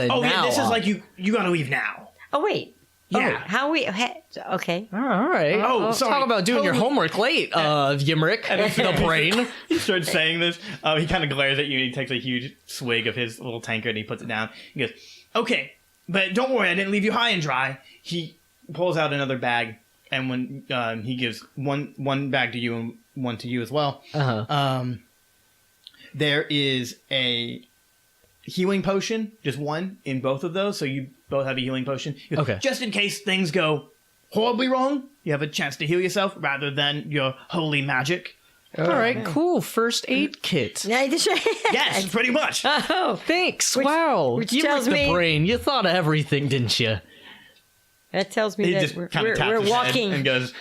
Oh now yeah, this is on. like you got to leave now. Oh, wait. Yeah. How we... Okay. All right. Oh, sorry. Talk about doing your Totally. homework late, Yimrick. The brain. He starts saying this. He kind of glares at you. And he takes a huge swig of his little tankard and he puts it down. He goes, "Okay, but don't worry, I didn't leave you high and dry." He pulls out another bag, and when he gives one bag to you and one to you as well. There is a healing potion, just one in both of those, so you both have a healing potion. He goes, Okay. Just in case things go horribly wrong, you have a chance to heal yourself rather than your holy magic. All right, cool. First aid kit. Yes, pretty much. Oh, Thanks. Wow. which Yimrick tells the me- brain. You thought of everything, didn't you? that tells me He that just we're, kind of taps we're his walking. head and goes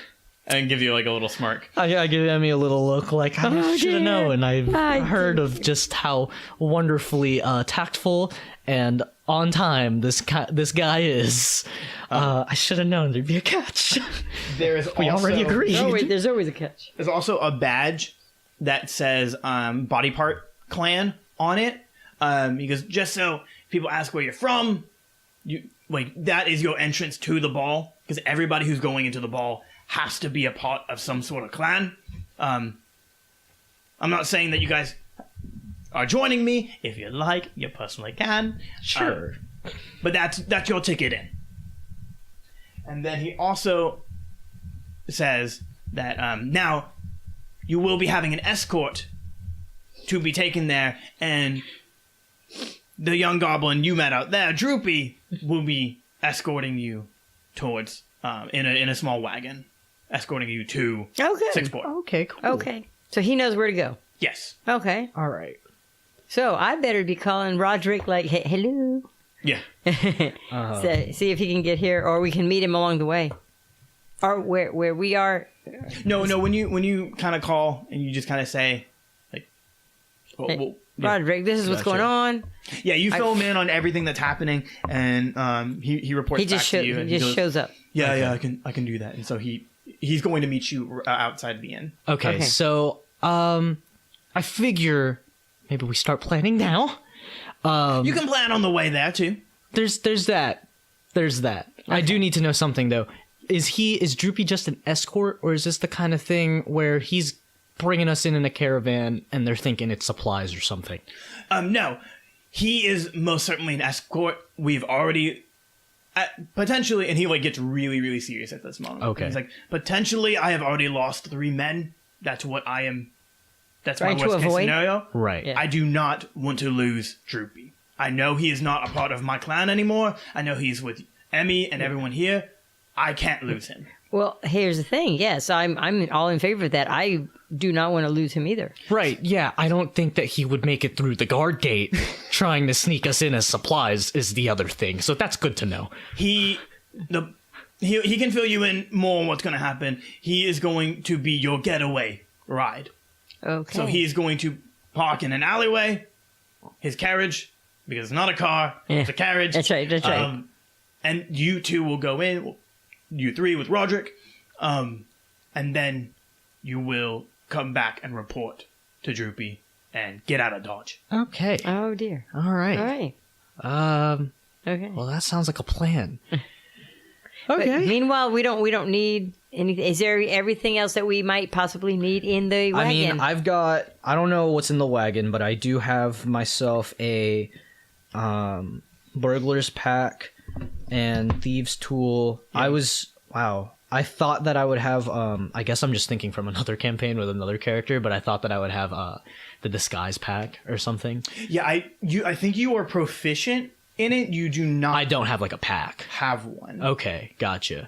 and gives you like a little smirk. I give Emmy a little look like I Oh, should have dear. known. I've I heard of just how wonderfully tactful and on time this guy is. I should have known there'd be a catch. There is We already agreed. Oh, wait, there's always a catch. There's also a badge that says Body Part Clan on it. Because just so people ask where you're from, that is your entrance to the ball. Because everybody who's going into the ball has to be a part of some sort of clan. I'm not saying that you guys are joining me. If you like, you personally can. Sure. But that's your ticket in. And then he also says that now you will be having an escort to be taken there, and the young goblin you met out there, Droopy, will be escorting you towards in a small wagon, escorting you to Oh, good. Sixport. Okay, cool. Okay. So he knows where to go. Yes. Okay. All right. So I better be calling Roderick like, hey, hello. Yeah. So, see if he can get here, or we can meet him along the way. Or where we are. No. When you kind of call and you just kind of say, like, Hey, yeah. Roderick, this is what's going on. Yeah, you fill him in on everything that's happening, and he reports He just back to you. And he just goes, shows up. Yeah, I can do that. And so he's going to meet you outside the inn. Okay, Okay. so I figure maybe we start planning now. You can plan on the way there too. There's that. I do need to know something though. Is Droopy just an escort, or is this the kind of thing where he's bringing us in a caravan and they're thinking it's supplies or something? No, he is most certainly an escort. We've already potentially, and he gets really, really serious at this moment. Okay. He's like, potentially, I have already lost 3 men. That's what I am. That's Trying my to worst case avoid? scenario. Right. Yeah. I do not want to lose Droopy. I know he is not a part of my clan anymore. I know he's with Emmy and everyone here. I can't lose him. Well, here's the thing. Yes, I'm all in favor of that. I do not want to lose him either. Right, yeah, I don't think that he would make it through the guard gate. Trying to sneak us in as supplies is the other thing, so that's good to know. He can fill you in more on what's going to happen. He is going to be your getaway ride. Okay. So he's going to park in an alleyway, his carriage, because it's not a car, it's a carriage. That's right. That's right. And you two will go in, you 3 with Roderick, and then you will come back and report to Droopy and get out of Dodge. Okay. Oh dear. All right. All right. Um, Okay. well, that sounds like a plan. But Okay. meanwhile, we don't need anything. Is there everything else that we might possibly need in the wagon? I mean, I don't know what's in the wagon, but I do have myself a burglar's pack and thieves tool. Yeah. I thought that I would have I guess I'm just thinking from another campaign with another character, but I thought that I would have the disguise pack or something. Yeah, I think you are proficient in it. You do not I don't have like a pack. have one. Okay, gotcha.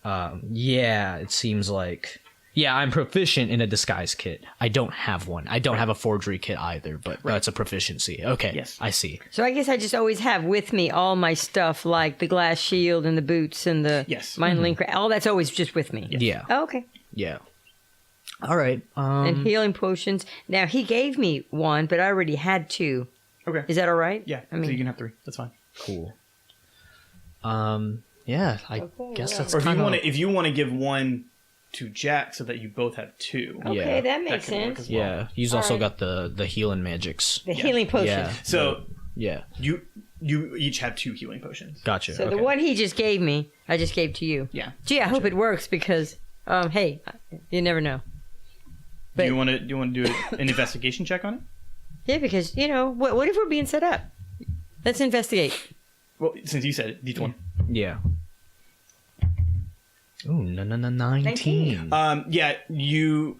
Yeah, it seems like... Yeah, I'm proficient in a disguise kit. I don't have one. I don't have a forgery kit either, but that's a proficiency. Okay, Yes. I see. So I guess I just always have with me all my stuff, like the glass shield and the boots and the Yes. mind link. All that's always just with me. Yeah, Oh, okay. yeah. All right. And healing potions. Now he gave me one, but I already had two. Okay. Is that all right? Yeah. I mean, so you can have 3. That's fine. Cool. Yeah, I guess that's Or if kind you of... want to, if you want to give one to Jack so that you both have 2. okay, Yeah. that makes That can work sense. as well. Yeah, he's also right. got the healing magics. The healing potion. Yeah. So Yeah, you each have 2 healing potions. gotcha. So okay. the one he just gave me, I just gave to you. Yeah. Gee, I hope it works because, hey, you never know. Do you want to do an investigation check on it? Yeah, because what if we're being set up? Let's investigate. Well, since you said it, D1. Yeah. Ooh, 19. Yeah, you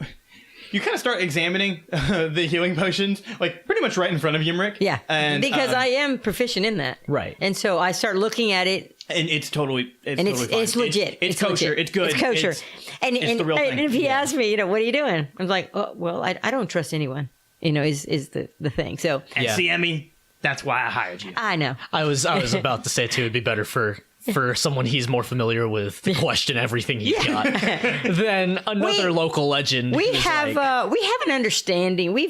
kind of start examining the healing potions, like pretty much right in front of Yimrick. Yeah, and because I am proficient in that. Right. And so I start looking at it, and it's totally and totally fine. it's legit. It's kosher. legit. It's good. It's kosher. And the real thing. if he asks me, what are you doing? I'm like, oh, well, I don't trust anyone. Is the thing. So And Yeah. see, Emmy, that's why I hired you. I know. I was about to say too, it'd be better for someone he's more familiar with to question everything he's got than another local legend. We who's have like- we have an understanding. We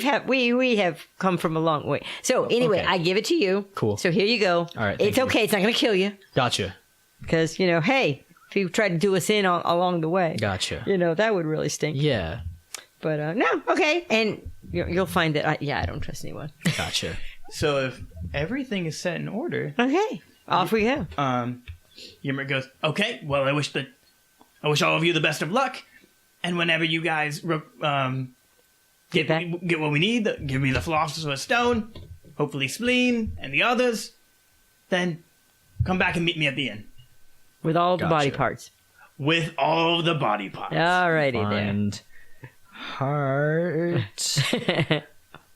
have come from a long way. So anyway, Okay. I give it to you. Cool. So here you go. All right, It's thank you. okay. It's not going to kill you Gotcha. because hey, if you tried to do us in along the way, Gotcha. that would really stink. Yeah. But no, okay, and you'll find that I don't trust anyone. Gotcha. So if everything is set in order, Okay, off we go. Yimrick goes, "Okay, well, I wish all of you the best of luck, and whenever you guys get back. what we need, give me the Philosopher's Stone, hopefully Spleen, and the others, then come back and meet me at the inn With all the body Gotcha. parts. with all the body parts." Alrighty there. Find heart,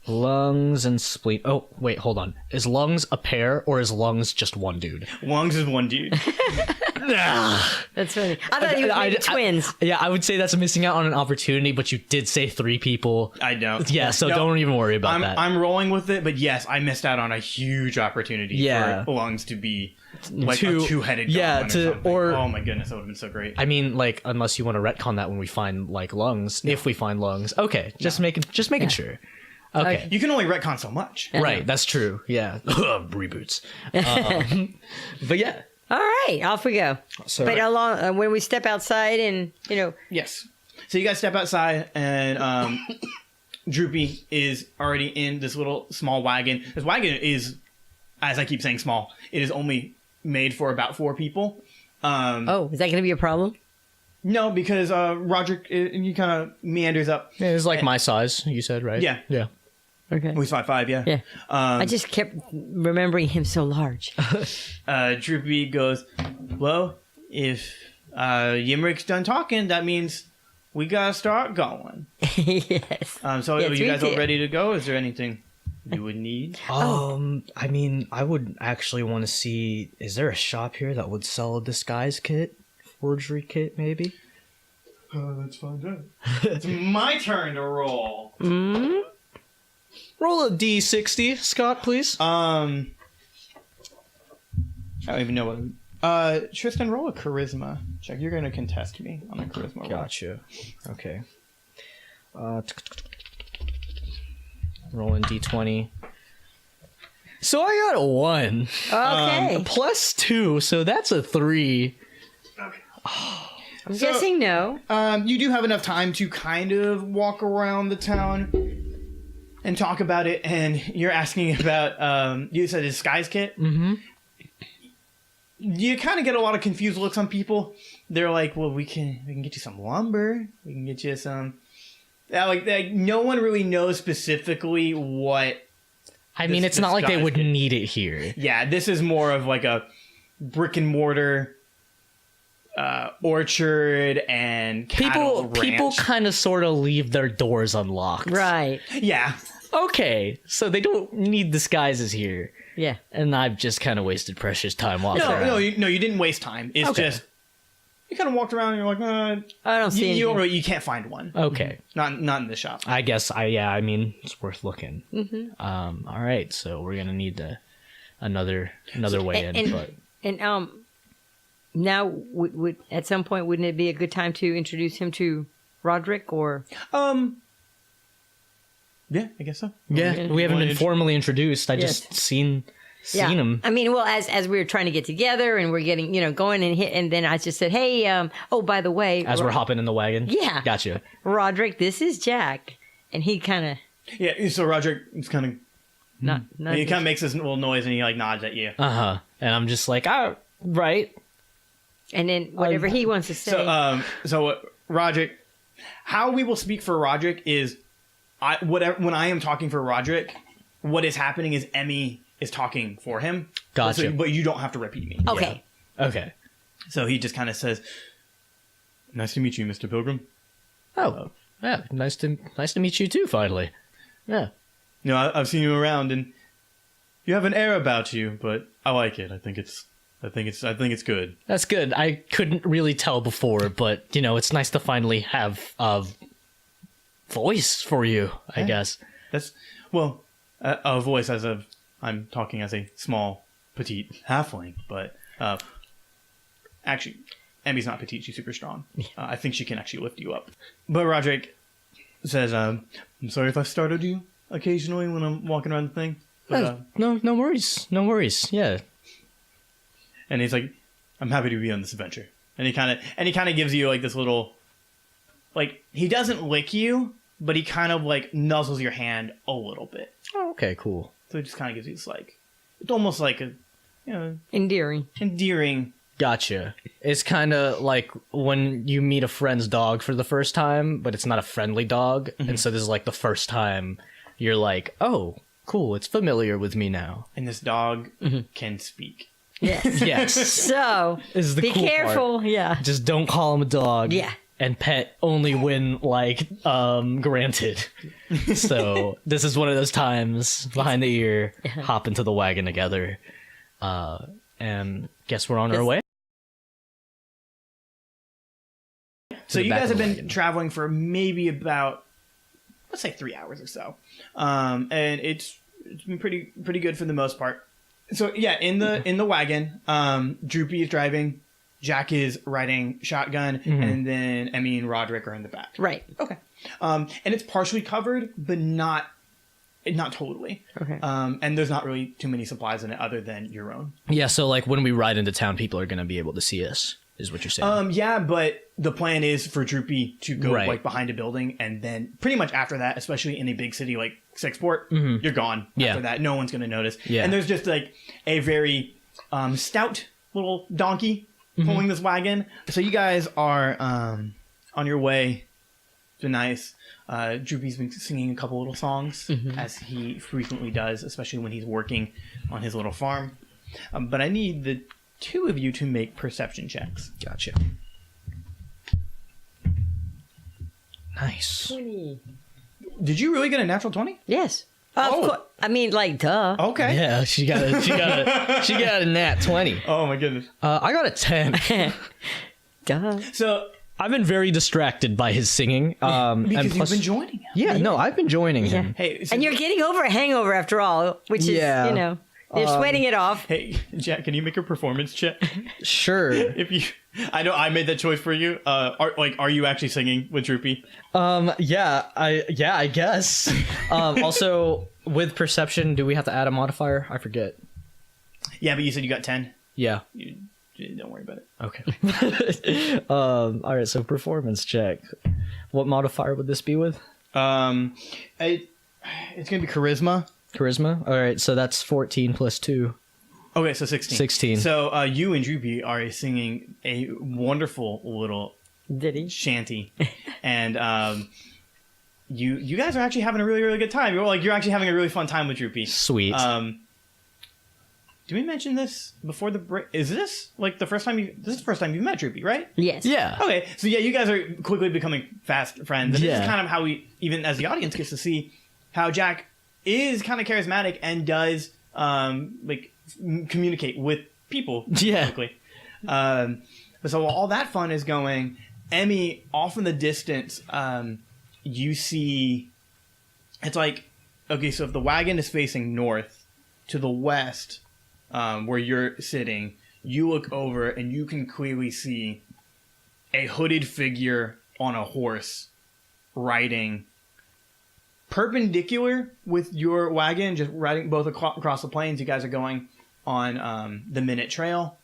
lungs, and spleen. Oh, wait, hold on. Is lungs a pair or is lungs just one dude? Lungs is one dude. That's funny. I thought you were twins. Yeah, I would say that's missing out on an opportunity, but you did say 3 people. I don't. Yeah, so No, don't even worry about that. I'm rolling with it, but yes, I missed out on a huge opportunity Yeah. for lungs to be like Two- a 2-headed yeah, goblin to- or something. or- Oh my goodness, that would have been so great. I mean, like, unless you want to retcon that when we find like lungs, if we find lungs. Okay, just making sure. Okay. You can only retcon so much. Right, that's true. Yeah. Reboots. But yeah. All right, off we go. So But along when we step outside and Yes. So you guys step outside, and Droopy is already in this little small wagon. This wagon is, as I keep saying, small. It is only made for about 4 people. oh, is that going to be a problem? No, because Roderick, he kind of meanders up. it's like my size, you said, right? Yeah. Yeah. Okay. He's 5'5", yeah. Yeah. I just kept remembering him so large. Droopy goes, well, if Yimrick's done talking, that means we gotta start going. Yes. So Yes, are you we guys all did. ready to go? Is there anything you would need? I mean, I would actually want to see, is there a shop here that would sell a disguise kit? Forgery kit, maybe? Let's find out. It's my turn to roll. Roll a D60, Scott, please. I don't even know what. Tristan, roll a charisma check. You're gonna contest me on a charisma roll. Gotcha. Okay. Rolling D20. So I got a 1. Okay. Plus 2, so that's a 3. I'm guessing no. You do have enough time to kind of walk around the town and talk about it, and you're asking about, you said a disguise kit? Mm-hmm. you kind of get a lot of confused looks on people. They're like, well, we can get you some lumber. We can get you some... Like no one really knows specifically what... I mean, it's not like they would need it here. Yeah, this is more of like a brick and mortar orchard and cattle ranch. People kind of sort of leave their doors unlocked. Right. Yeah. Okay, so they don't need disguises here. Yeah. And I've just kind of wasted precious time walking around. No, you didn't waste time. It's just you kind of walked around and you're like, I don't see anything. You can't find one. Okay. Not in the shop. I guess I mean, it's worth looking. Mm-hmm. All right, so we're gonna need another way in. But now would at some point wouldn't it be a good time to introduce him to Roderick or? Yeah, I guess so. Yeah, we haven't been formally introduced. I just seen him. I mean, well, as we were trying to get together and we're getting, going and then I just said, hey, oh, by the way. As we're hopping in the wagon? Yeah. Gotcha. Roderick, this is Jak. And he kind of. Yeah, so Roderick is kind of. Not he kind of makes this little noise and he like nods at you. Uh-huh. And I'm just like, oh, right. And then whatever he wants to say. So Roderick, how we will speak for Roderick is, when I am talking for Roderick, what is happening is Emmi is talking for him. Gotcha. But you don't have to repeat me. Okay. Yeah. Okay. So he just kind of says, "Nice to meet you, Mr. Pilgrim." Oh, yeah. Nice to meet you too. Finally. Yeah. I've seen you around, and you have an air about you, but I like it. I think it's good. That's good. I couldn't really tell before, but it's nice to finally have a voice for you. I guess that's a voice I'm talking as a small, petite halfling, but actually, Emmi's not petite; she's super strong. I think she can actually lift you up. But Roderick says, "I'm sorry if I've startled you occasionally when I'm walking around the thing." But, no worries, no worries. Yeah. And he's like, "I'm happy to be on this adventure." And he kind of gives you like this little, like he doesn't lick you, but he kind of like nuzzles your hand a little bit. Oh, okay, cool. So it just kind of gives you this like, it's almost like a, endearing. Gotcha. It's kind of like when you meet a friend's dog for the first time, but it's not a friendly dog. Mm-hmm. And so this is like the first time you're like, oh, cool, it's familiar with me now. And this dog can speak. Yes. Yes. So, is the be cool careful. Part. Yeah. Just don't call him a dog. Yeah. And pet only when, granted. So this is one of those times behind the ear, hop into the wagon together. And guess we're on our way. So you guys have been traveling for maybe about, let's say 3 hours or so. And it's been pretty good for the most part. So yeah, in the wagon, Droopy is driving, Jak is riding shotgun, and then Emmi and Roderick are in the back. Right. Okay. And it's partially covered, but not totally. Okay. And there's not really too many supplies in it other than your own. Yeah, so like when we ride into town, people are going to be able to see us, is what you're saying. Yeah, but the plan is for Droopy to go like behind a building, and then pretty much after that, especially in a big city like Sexport, you're gone. After that, no one's going to notice. Yeah. And there's just like a very stout little donkey pulling this wagon. So you guys are on your way. It's been nice. Droopy's been singing a couple little songs, as he frequently does, especially when he's working on his little farm. But I need the two of you to make perception checks. Gotcha. Nice. 20. Did you really get a natural 20? Yes. Of course. I mean, like, duh. Okay. Yeah, she got a nat 20. Oh my goodness. I got a 10. Duh. So I've been very distracted by his singing. because and plus, you've been joining him. Yeah, no, I've been joining him. Hey, so, And you're getting over a hangover after all, which is, you're sweating it off. hey, Jak, can you make a performance check? Sure. If you, I know I made that choice for you. Are you actually singing with Droopy? Yeah, I guess. Also, with perception, do we have to add a modifier? I forget. Yeah, but you said you got 10. Yeah. Don't worry about it. Okay. All right. So performance check. What modifier would this be with? It's gonna be charisma. Charisma. All right. So that's 14 plus 2. Okay, so 16. 16. So you and Droopy are singing a wonderful little Did shanty, and you guys are actually having a really, really good time. You're actually having a really fun time with Droopy. Sweet. Did we mention this before the break? Is this like the first time this is the first time you've met Droopy, right? Yes. yeah. Okay, so yeah, you guys are quickly becoming fast friends. And this Yeah. is kind of how we, even as the audience, gets to see how Jak is kind of charismatic and does communicate with people. Yeah. Quickly. But so while all that fun is going, Emmy, off in the distance, you see it's like, okay, so if the wagon is facing north, to the west, where you're sitting, you look over and you can clearly see a hooded figure on a horse riding perpendicular with your wagon, just riding both across the plains. You guys are going on the Minute Trail,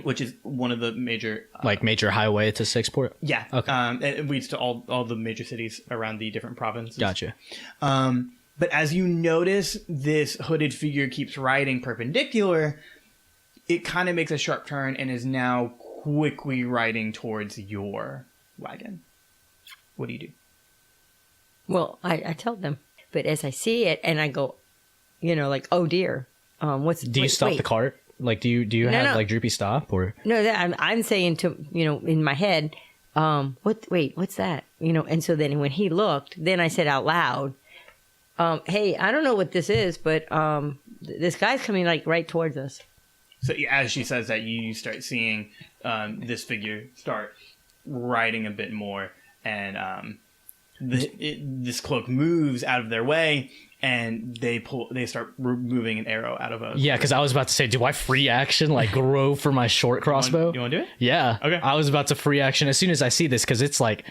which is one of the major Major highway to Sixport? yeah. Okay. It leads to all the major cities around the different provinces. Gotcha. But as you notice this hooded figure keeps riding perpendicular, it kind of makes a sharp turn and is now quickly riding towards your wagon. What do you do? Well, I tell them, but as I see it, and I go, like, oh dear, Do you stop the cart? Like, do you have no. like Droopy stop or? No, I'm saying to in my head, what's that? And so then when he looked, then I said out loud, hey, I don't know what this is, but this guy's coming like right towards us. So as she says that, you start seeing this figure start riding a bit more, and this cloak moves out of their way, and they start removing an arrow out of a... Yeah, because I was about to say, do I free action, like, grow for my short crossbow? You want to do it? Yeah. Okay. I was about to free action as soon as I see this, because it's like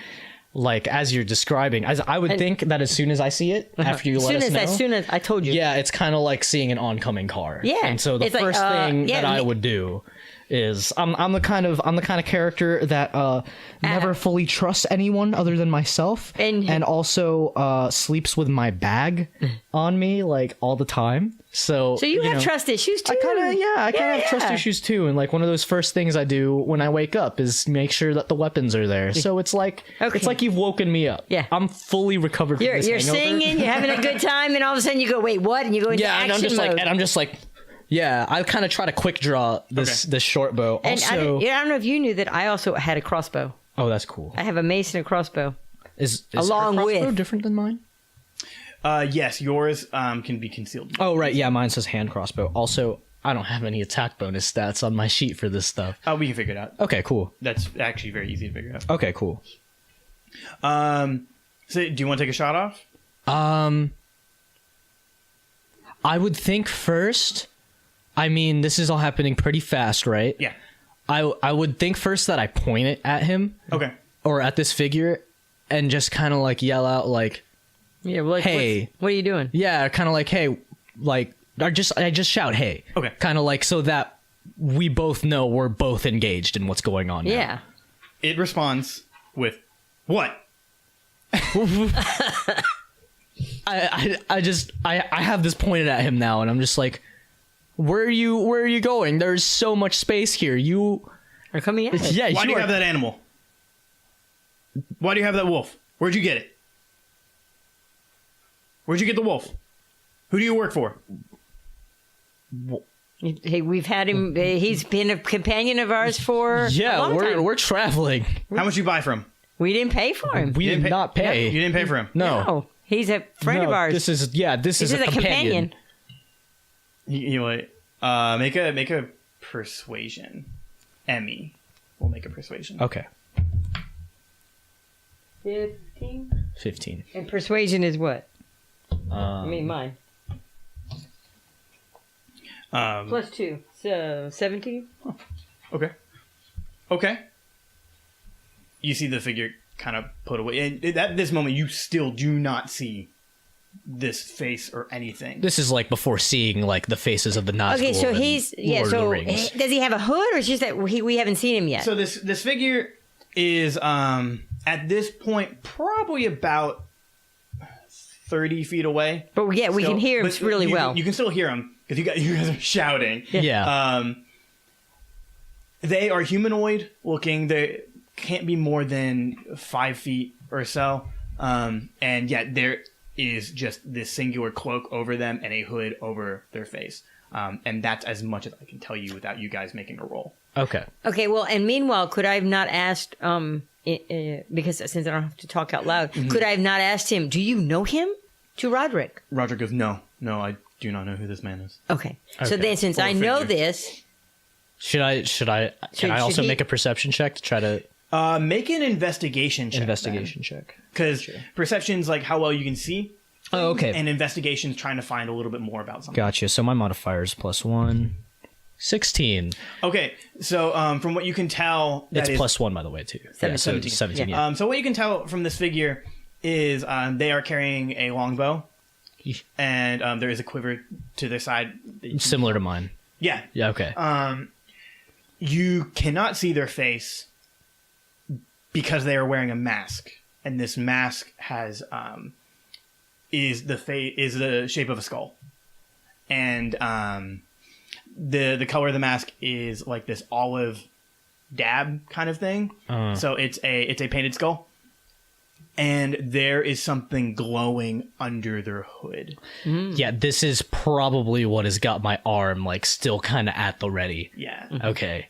as you're describing, as I would think that as soon as I see it, after you let us know. As soon as I told you. Yeah, it's kind of like seeing an oncoming car. Yeah. And so the It's like, first thing yeah, that I would do is I'm the kind of character that never fully trusts anyone other than myself, And also sleeps with my bag on me like all the time. So you have trust issues too. I kind of have trust issues too, and like one of those first things I do when I wake up is make sure that the weapons are there. So it's like you've woken me up. Yeah. I'm fully recovered from this You're hangover. singing, you're having a good time, and all of a sudden you go, wait, what? And you go into Yeah, and action I'm mode. just like, yeah, I kind of try to quick draw this short bow. And Also, I don't know if you knew that I also had a crossbow. oh, that's cool. I have a mace and a crossbow. Is Along her crossbow with- different than mine? Yes, yours can be concealed. Oh, right. Yeah, mine says hand crossbow. Also, I don't have any attack bonus stats on my sheet for this stuff. We can figure it out. Okay, cool. That's actually very easy to figure out. Okay, cool. So do you want to take a shot off? I would think first. I mean, this is all happening pretty fast, right? Yeah. I would think first that I point it at him Okay. or at this figure and just kind of like yell out like, Yeah, well, Hey. what are you doing? yeah, kind of like, hey, like, I just shout, hey. Okay. Kind of like so that we both know we're both engaged in what's going on now. Yeah. It responds with, what? I have this pointed at him now, and I'm just like, where are you going? There's so much space here. You Are coming at us. yeah. Why do you have that animal? Why do you have that wolf? Where'd you get it? Where'd you get the wolf? Who do you work for? Hey, we've had him. He's been a companion of ours for a Yeah, long time. we're traveling. How much you buy from? We didn't pay for him. We You didn't did not pay. You didn't pay for him. No. No, he's a friend No, of ours. This is a companion. You know what? Make a persuasion. Emmy will make a persuasion. Okay. 15. And persuasion is what? I mean, mine. Plus 2. So, 17? Okay. Okay. You see the figure kind of put away. And at this moment, you still do not see this face or anything. This is like before seeing like the faces of the Nazgul. Okay, so and he's... Yeah, Lord of so the Rings. does he have a hood, or is it just that we haven't seen him yet? So this figure is at this point probably about 30 feet away. But yeah, we Still, can hear him but really well. You can still hear him. because you guys are shouting. Yeah. They are humanoid looking. They can't be more than 5 feet or so. And yet there is just this singular cloak over them and a hood over their face. And that's as much as I can tell you without you guys making a roll. Okay. Okay, well, and meanwhile, could I have not asked, because since I don't have to talk out loud, could I have not asked him, do you know him? To Roderick. Roger goes, no, I do not know who this man is. Okay. So Okay. then, since I know this, Should I Should also he- make a perception check to try to Make an investigation check. check? Because perception's like how well you can see. Oh, okay. And investigation's trying to find a little bit more about something. Gotcha. So my modifier is +1. 16. Okay, so from what you can tell, It's is, +1, by the way, too. Yeah, so 17. 17, yeah. So what you can tell from this figure is they are carrying a longbow, and there is a quiver to their side. Similar to mine. Yeah. Yeah, okay. You cannot see their face because they are wearing a mask, and this mask has is the shape of a skull, and the color of the mask is like this olive dab kind of thing. So it's a painted skull, and there is something glowing under their hood. Yeah, this is probably what has got my arm, like, still kind of at the ready. Yeah. Okay.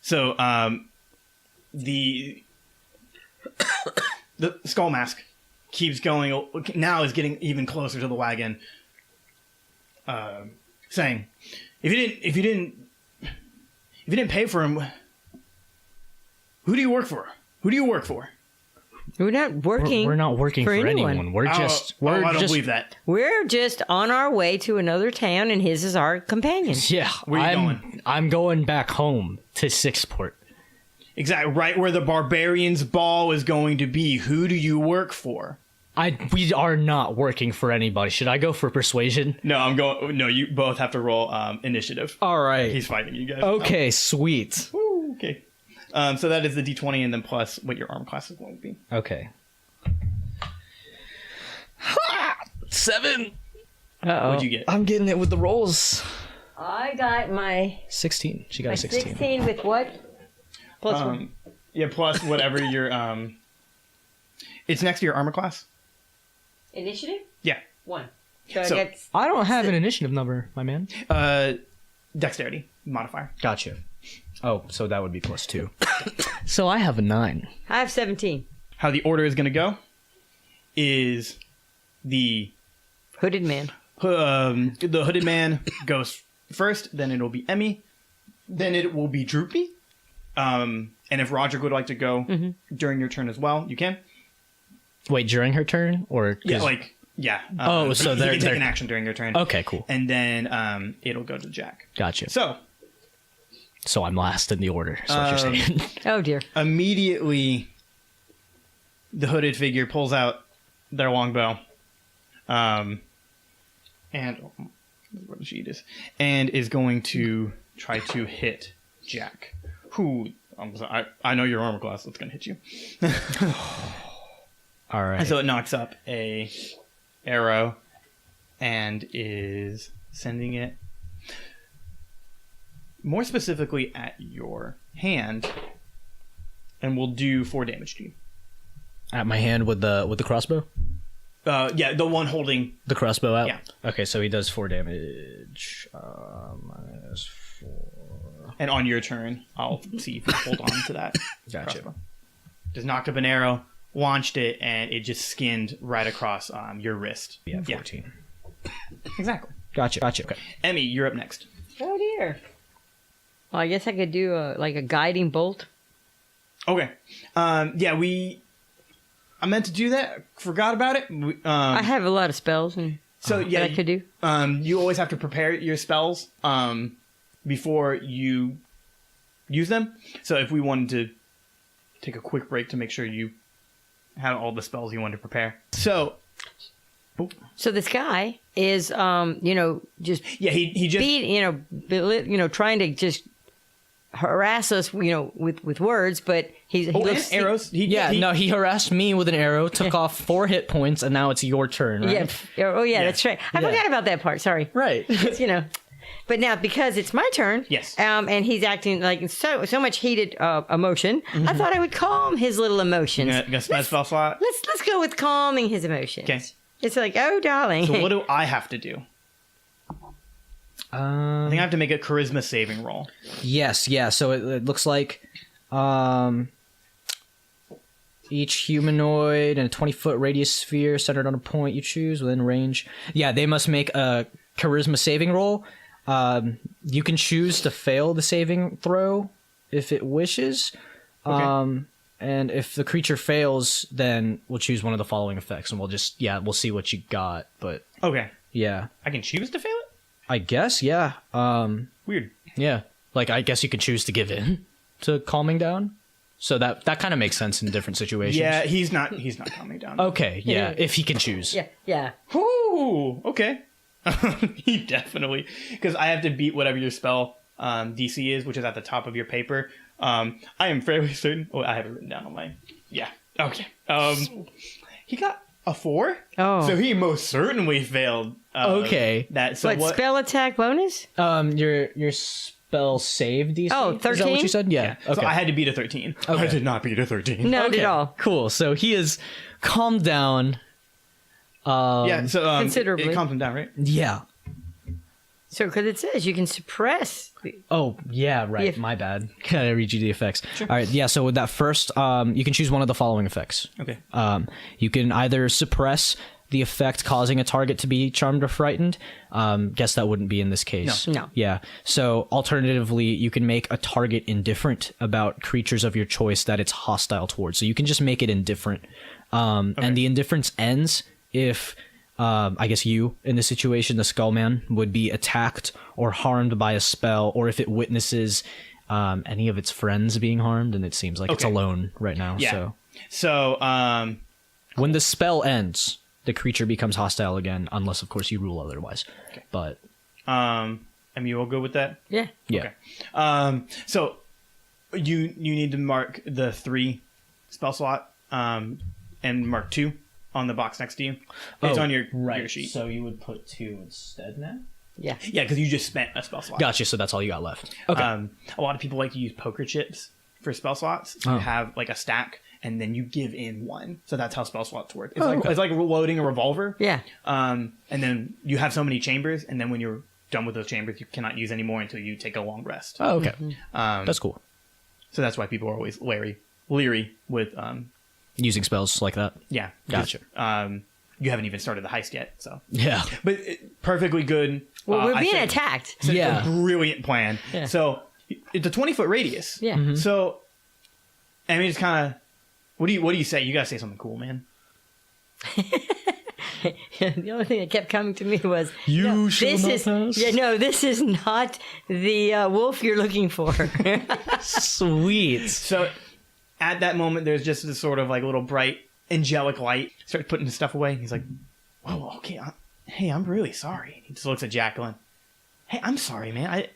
So the skull mask keeps going. Now is getting even closer to the wagon, saying, "If you didn't pay for him, who do you work for? Who do you work for?" we're not working. We're not working for anyone. We're just... I don't believe that. We're just on our way to another town, and his is our companion. Yeah, Where you going? I'm going back home to Sixport. Exactly, right where the barbarians' ball is going to be. Who do you work for? We are not working for anybody. Should I go for persuasion? No, I'm going. No, you both have to roll initiative. All right. He's fighting you guys. Okay, sweet. Woo, okay. So that is the D20 and then plus what your arm class is going to be. Okay. 7. Uh-oh. What'd you get? I'm getting it with the rolls. I got my 16. She got a 16. 16 with what? Plus one. Yeah, plus whatever your it's next to your armor class. Initiative? Yeah. 1. So, So- I get I don't have an initiative number, my man. Dexterity modifier. Gotcha. Oh, so that would be +2. So I have a 9. I have 17. How the order is going to go is the Hooded man. the hooded man goes first, then it'll be Emmy, then it will be Droopy. And if Roger would like to go during your turn as well, you can. Wait, during her turn? Or Yeah, like yeah. Oh, so you they're- can take they're- an action during your turn. Okay, cool. And then it'll go to Jack. Gotcha. So I'm last in the order, is what you're saying. Oh, dear. immediately, the hooded figure pulls out their longbow, and where the sheet is, and is going to try to hit Jack, who I know your armor class. That's going to hit you. All right. So it knocks up a arrow, and is sending it more specifically at your hand, and will do 4 damage to you. At my hand with the crossbow? Yeah, the one holding. The crossbow out? Yeah. Okay, so he does 4 damage. -4. And on your turn, I'll see if you hold on to that. Gotcha. Crossbow. Just knocked up an arrow, launched it, and it just skinned right across your wrist. Yeah, 14. Exactly. Gotcha. Okay. Emmy, you're up next. Oh, dear. Well, I guess I could do a guiding bolt. Okay. Yeah, I meant to do that. Forgot about it. I have a lot of spells So yeah, that I could do. You always have to prepare your spells before you use them. So if we wanted to take a quick break to make sure you have all the spells you want to prepare. So this guy is, just yeah, he just trying to just harass us, with words, but he looks arrows. He harassed me with an arrow, took off 4 hit points, and now it's your turn, right? Yeah. Oh, yeah, that's right. I forgot about that part. Sorry. Right. But now, because it's my turn, Yes. And he's acting like so much heated emotion, I thought I would calm his little emotions. Gonna spend a spell slot. Let's go with calming his emotions. Okay. It's like, oh, darling. So what do I have to do? I think I have to make a charisma saving roll. Yes, yeah. So it looks like each humanoid in a 20-foot radius sphere centered on a point you choose within range. Yeah, they must make a charisma saving roll. You can choose to fail the saving throw if it wishes. Okay. And if the creature fails, then we'll choose one of the following effects, and we'll see what you got. But Okay. yeah, I can choose to fail it? I guess, yeah. Weird. Yeah, like I guess you can choose to give in to calming down. So that kind of makes sense in different situations. Yeah, he's not calming down. Okay, yeah, if he can choose. Yeah. Ooh, okay. He definitely, because I have to beat whatever your spell DC is, which is at the top of your paper. I am fairly certain. Oh, I have it written down on my. Yeah. Okay. He got a 4. Oh. So he most certainly failed. Okay. That. So What, spell attack bonus? Your spell save DC. Oh, Is that what 13? you said? Yeah. So Okay. I had to beat a 13. I did not beat a 13. Not Okay, at all. Cool. So he is calmed down. Yeah. So Considerably. it calms him down, right? Yeah. So, because it says you can suppress. Oh, yeah, right. Yeah. My bad. Gotta read you the effects. All right, yeah, so with that first, you can choose one of the following effects. Okay. You can either suppress the effect causing a target to be charmed or frightened. Guess that wouldn't be in this case. No. Yeah. So alternatively, you can make a target indifferent about creatures of your choice that it's hostile towards. So you can just make it indifferent. And the indifference ends if... I guess you, in this situation, the Skullman, would be attacked or harmed by a spell, or if it witnesses any of its friends being harmed, and it seems like it's alone right now. Yeah. So when the spell ends, the creature becomes hostile again, unless, of course, you rule otherwise. Okay. But Emmi, you all good with that? Yeah. yeah, Okay. So you need to mark the 3 spell slot and mark 2 on the box next to you. It's on your sheet. So you would put 2 instead now. Yeah. Yeah, because you just spent a spell slot. Gotcha. So that's all you got left. Okay. A lot of people like to use poker chips for spell slots. So you have like a stack, and then you give in 1. So that's how spell slots work. It's it's like loading a revolver. Yeah. And then you have so many chambers, and then when you're done with those chambers, you cannot use any more until you take a long rest. Oh, okay. That's cool. So that's why people are always leery with Using spells like that. yeah. Gotcha. You haven't even started the heist yet, so. Yeah. But perfectly good. Well, we're I being think attacked. it's Yeah. a brilliant plan. Yeah. So it's a 20-foot radius. Yeah. So, I mean, it's kind of. What do you say? You gotta say something cool, man. The only thing that kept coming to me was You shall this not is pass. yeah no this is not the wolf you're looking for. Sweet. So, at that moment, there's just this sort of like little bright angelic light. Starts putting the stuff away. He's like, "Whoa, okay. Hey, I'm really sorry." He just looks at Jacqueline. Hey, I'm sorry, man.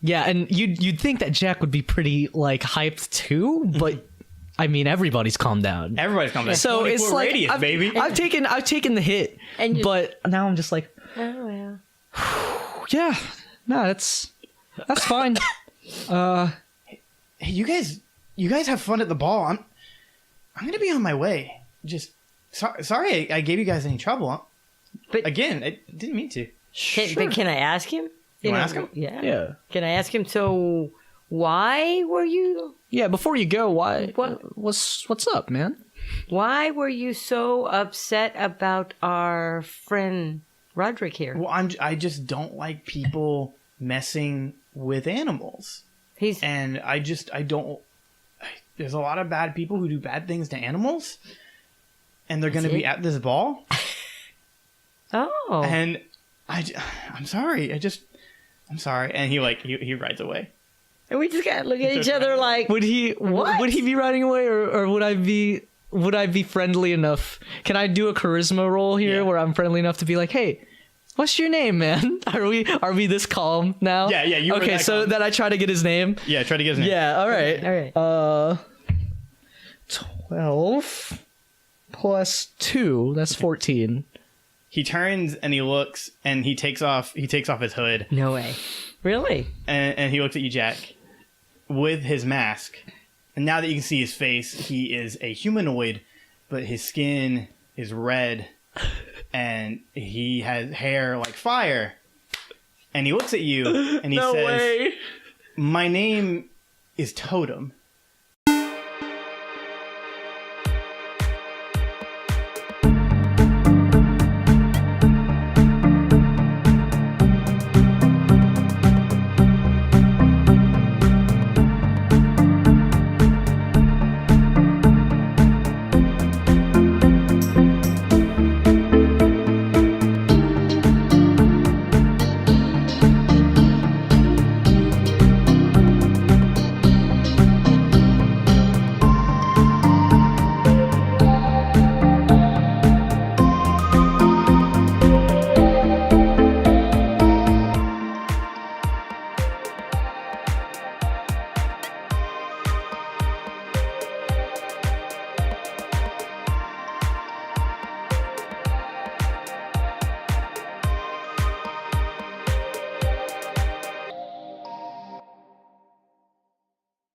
Yeah, and you'd think that Jack would be pretty like hyped too, but I mean everybody's calmed down. Everybody's coming. So it's like radius, baby. I've taken the hit, And but now I'm just like, oh well. yeah, no, that's fine. Hey, you guys have fun at the ball. I'm gonna be on my way. Just sorry I gave you guys any trouble. But Again, I didn't mean to. but can I ask him? You wanna ask him? Yeah. Yeah. Can I ask him? So why were you? Yeah, before you go, What? what's up, man? Why were you so upset about our friend Roderick here? Well, I just don't like people messing with animals, He's and I don't. There's a lot of bad people who do bad things to animals, and they're going to be at this ball. oh And I'm sorry. I'm sorry. And he rides away. and we just gotta look at each other like Would he What? would he be riding away, or would I be friendly enough? Can I do a charisma roll here Yeah. where I'm friendly enough to be like, hey, What's your name, man? Are we this calm now? Yeah, you were Okay, that so calm. then I try to get his name. Yeah, try to get his name. Yeah, all right. All right. 12 plus 2, that's 14. He turns and he looks and he takes off his hood No way. Really? and he looks at you, Jak, with his mask. And now that you can see his face, he is a humanoid, but his skin is red and he has hair like fire. And he looks at you and he says, "My name is Totem.